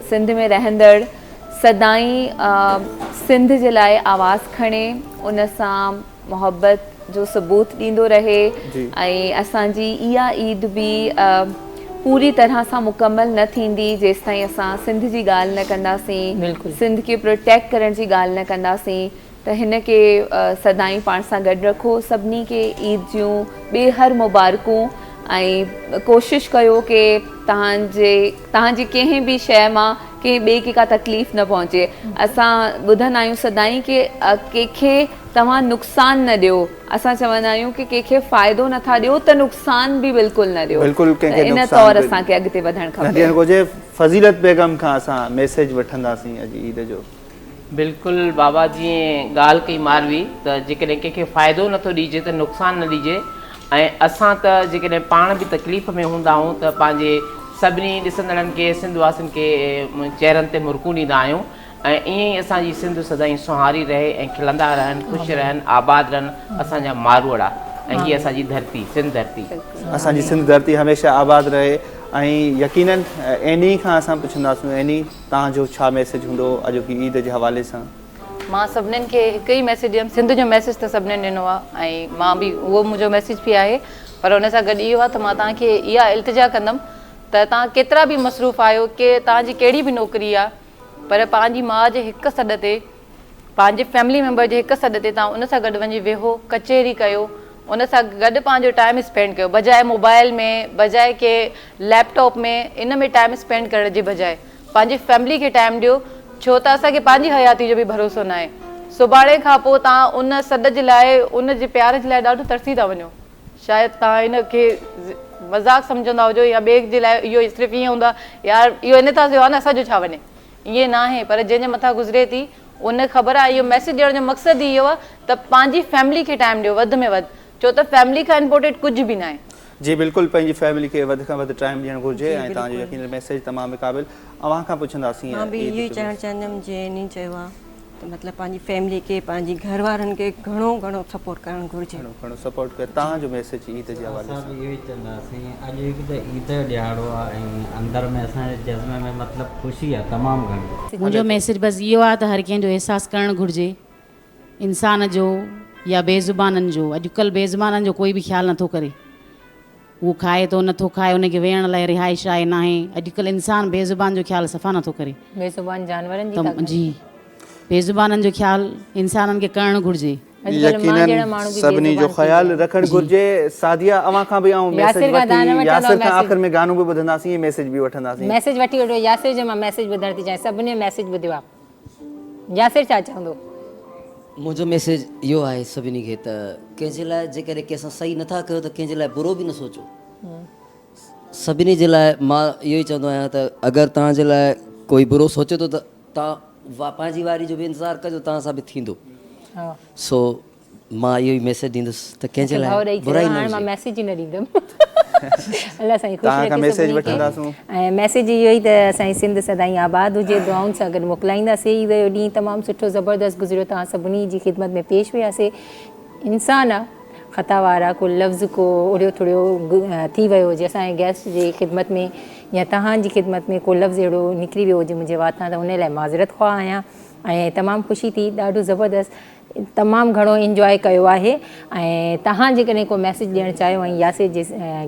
सिंध में रहंदड़ सदाईं सिंध जे लाइ आवाज़ खणे उन सां मोहबत जो सबूत ॾींदो रहे ऐं असांजी इहा ईद बि पूरी तरह सां मुकमल न थींदी जेसि ताईं असां सिंध जी ॻाल्हि न कंदासीं सिंध खे प्रोटेक्ट करण जी ॻाल्हि न कंदासीं त हिन खे सदाईं पाण सां गॾु रखो सभिनी खे ईद जूं ॿेहर मुबारकूं ऐं कोशिशि कयो की तव्हांजी कंहिं बि शइ मां कंहिं ॿिए खे का तकलीफ़ न पहुचे असां ॿुधंदा आहियूं सदाईं की कंहिंखे तव्हां नुक़सानु न ॾियो असां चवंदा आहियूं की कंहिंखे फ़ाइदो नथा ॾियो त नुक़सानु बि बिल्कुलु न ॾियो इन तौरु असांखे अॻिते वधणु खपे फज़ीलत बेगम खां असां मैसेज वठंदासीं अॼु ईद जो बिल्कुलु बाबा जीअं ॻाल्हि कई मारवी त जेकॾहिं कंहिंखे फ़ाइदो नथो ॾिजे त नुक़सानु न ॾिजे ऐं असां त जेकॾहिं पाण बि तकलीफ़ में हूंदा आहियूं त पंहिंजे सभिनी ॾिसंदड़नि खे सिंध वासियुनि खे चहिरनि ते मुरकूं ॾींदा आहियूं ऐं ईअं ई असांजी सिंध सदाईं सुहारी रहे ऐं खिलंदा रहनि ख़ुशि रहनि आबाद रहनि असांजा मारवड़ा ऐं हीअ असांजी धरती सिंध धरती असांजी सिंध धरती हमेशह आबाद रहे ऐं यकीनन एनी खां असां पुछंदासीं एनी तव्हांजो छा मैसेज हूंदो अॼोकी ईद जे हवाले सां मां सभिनीनि खे हिकु ई मैसेज ॾियमि सिंध जो मैसेज त सभिनीनि ॾिनो आहे ऐं मां बि उहो मुंहिंजो मैसेज बि आहे पर हुन सां गॾु इहो आहे त मां तव्हांखे इहा इल्तिजा कंदमि त तव्हां केतिरा बि मसरूफ़ आहियो की तव्हांजी कहिड़ी बि नौकिरी आहे पर पंहिंजी माउ जे हिकु सॾ ते पंहिंजे फैमिली मेंबर जे हिकु सॾ ते तव्हां उन सां गॾु वञी वेहो कचहरी कयो उन सां गॾु पंहिंजो टाइम स्पेंड कयो बजाए मोबाइल में बजाए के लैपटॉप में इन में टाइम स्पेंड करण जे बजाए पंहिंजी फैमिली खे टाइम ॾियो छो त असांखे पंहिंजी हयाती जो बि भरोसो न आहे सुभाणे खां पोइ तव्हां उन सॾ जे लाइ उन जे प्यार जे लाइ ॾाढो तरसी था वञो शायदि तव्हां इन खे मज़ाक सम्झंदा हुजो या ॿिए जे लाइ इहो सिर्फ़ु ईअं हूंदो आहे यार इहो इन तरह जो आहे न असांजो छा वञे ईअं न आहे पर जंहिंजे मथां गुज़रे थी उन ख़बर आहे इहो मैसेज ॾियण जो मक़सदु ई इहो आहे त पंहिंजी फैमिली खे टाइम ॾियो वधि में वधि छो त फैमिली खां इम्पोर्टेंट कुझु बि न आहे जी बिल्कुलु पंहिंजी फैमिली खे वधि खां वधि टाइम ॾियणु घुरिजे ऐं तव्हांजो यकीन मैसेज तमामु क़ाबिल अव्हां खां पुछंदासीं मां बि इहो ई चवणु चाहींदमि जीअं नी चयो आहे त मतिलबु पंहिंजी फैमिली खे पंहिंजी घर वारनि खे घणो घणो सपोर्ट करणु घुरिजे घणो सपोर्ट करे तव्हांजो मैसेज ईद जे हवाले सां इहो ई चवंदासीं अॼु हिकु त ईद जो ॾियारो आहे ऐं अंदरि में असांजे जज़्बे में मतिलबु ख़ुशी आहे तमामु घणी मुंहिंजो मैसेज बसि इहो आहे त हर कंहिंजो अहसासु करणु घुरिजे इंसान जो या बेज़ुबाननि जो अॼुकल्ह बेज़ुबाननि जो कोई बि ख़्यालु नथो करे उहो खाए थो नथो खाए, उनखे वेहण लाइ रिहाइश आहे न आहे। अॼुकल्ह इंसानु बेज़ुबान जो ख़्यालु सफ़ा नथो करे। बेज़ुबान जानवरनि जी था कनि। जी बेज़ुबाननि जो ख़्यालु इंसाननि खे करणु घुरिजे। यकीनन सभिनी जो ख़्यालु रखणु घुरिजे। सादिया अवां खां बि आऊं मैसेज वठी यासिर खां आख़िर में गानो बि ॿुधंदासीं, मैसेज बि वठंदासीं। मैसेज वठी वठो यासिर जो, मां मैसेज ॿुधण थी चाहियां। सभिनी मैसेज ॿुधियो आहे। यासिर छा चवंदो? मुंहिंजो मैसेज इहो आहे सभिनी खे त कंहिंजे लाइ जेकॾहिं कंहिंसां सही नथा कयो त कंहिंजे लाइ बुरो बि न सोचो। सभिनी जे लाइ मां इहो ई चवंदो आहियां त अगरि तव्हांजे लाइ कोई बुरो सोचे थो त तव्हां पंहिंजी वारी जो बि इंतज़ारु कजो, तव्हां सां बि थींदो। सो मां इहो ई मैसेज ॾींदुसि त कंहिंजे लाइ बुराई न हुजे। मां मैसेज ई न ॾींदमि। अलाह साईं ख़ुशि रखे मैसेज वठंदासूं। ऐं मैसेज इहो ई त असांजी सिंध सदाईं आबाद हुजे, दुआउनि सां गॾु मोकिलाईंदासीं। इहो ॾींहुं तमामु सुठो ज़बरदस्त गुज़रियो, तव्हां सभिनी जी ख़िदमत में पेश वियासीं। इंसान आहे ख़ता वारा, को लफ़्ज़ को उड़ियो थोड़ियो थी वियो हुजे असांजे गेस्ट जी ख़िदमत में या तव्हांजी ख़िदमत में को लफ़्ज़ अहिड़ो निकिरी वियो हुजे मुंहिंजे वातां, त हुन लाइ माज़रत ख़्वाह आहियां। ऐं तमामु ख़ुशी थी, ॾाढो ज़बरदस्त तमामु घणो इंजॉय कयो आहे। ऐं तव्हां जेकॾहिं को मैसेज ॾियणु चाहियो ऐं यासिर जे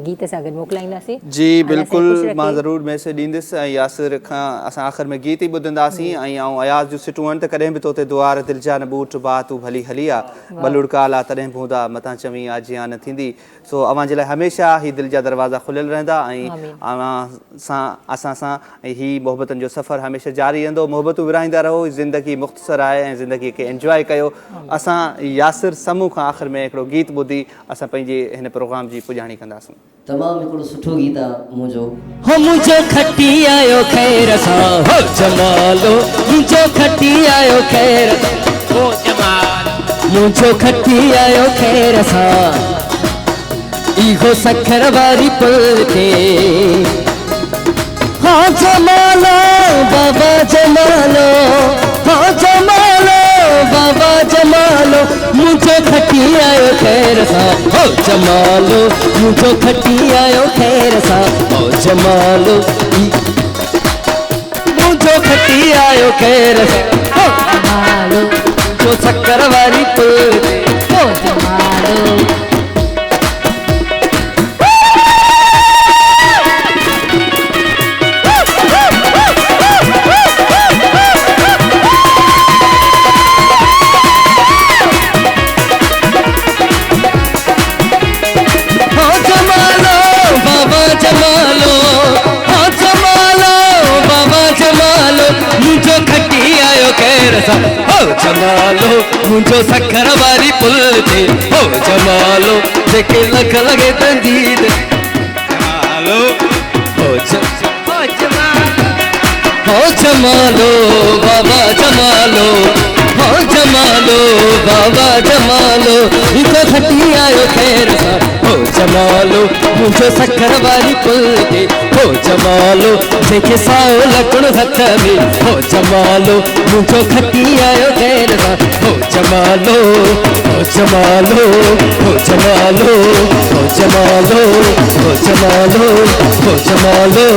गीत सां गॾु मोकिलाईंदासीं। जी बिल्कुलु, मां ज़रूरु मैसेज ॾींदुसि ऐं यासिर खां असां आख़िर में गीत ई ॿुधंदासीं। ऐं अयाज़ जूं सिटूं आहिनि त कॾहिं बि तोते दुआर दिलि जा न बूट बा तूं भली हली आहे, बलुड़काल आहे तॾहिं बूंदा मथां चवी आज या न थींदी। सो अवां जे लाइ हमेशह ही दिलि जा दरवाज़ा खुलियल रहंदा ऐं अवां सां असां सां ही मोहबतनि जो सफ़र हमेशह जारी रहंदो। मोहबतूं विराईंदा रहो, ज़िंदगी मुख़्तसर आहे ऐं ज़िंदगीअ खे एंजॉय कयो। असां यासिर समूह खां आख़िर में हिकिड़ो गीत ॿुधी असां पंहिंजे हिन प्रोग्राम जी पुॼाणी कंदासीं। तमामु हिकिड़ो सुठो गीत आहे मुंहिंजो। हो मुंहिंजो खटी आयो ख़ैर सां हो जमालो, मुंहिंजो खटी आयो ख़ैर हो जमाल, मुंहिंजो खटी आयो ख़ैर सां इहो सखर वारी पुल खे। हाँ जमालो बाबा जमालो, हाँ जमालो बाबा जमालो, मुंहिंजो खटी आयो ख़ैर सां हो जमालो, मुंहिंजो खटी आयो ख़ैर सां हो जमालो, मुंहिंजो खटी आयो ख़ैर सां हो जमालो, जो शक्कर वारी पुल ते हो जमालो। हो जमालो मुंहिंजो सखर वारी पुल ते हो जमालो, जेके लख लॻे तंदीद जमालो हो जमालो बाबा जमालो, हो जमालो बाबा जमालो, मुंहिंजो खटी आयो ख़ैर सां हो जमालो, मुंहिंजो सखर वारी पुल ते हो जमालो, जेके साओ लकड़ हथ में हो जमालो, मुंहिंजो खटी आयो ख़ैर सां हो जमालो, हो जमालो, हो जमालो, हो जमालो, हो जमालो, हो जमालो,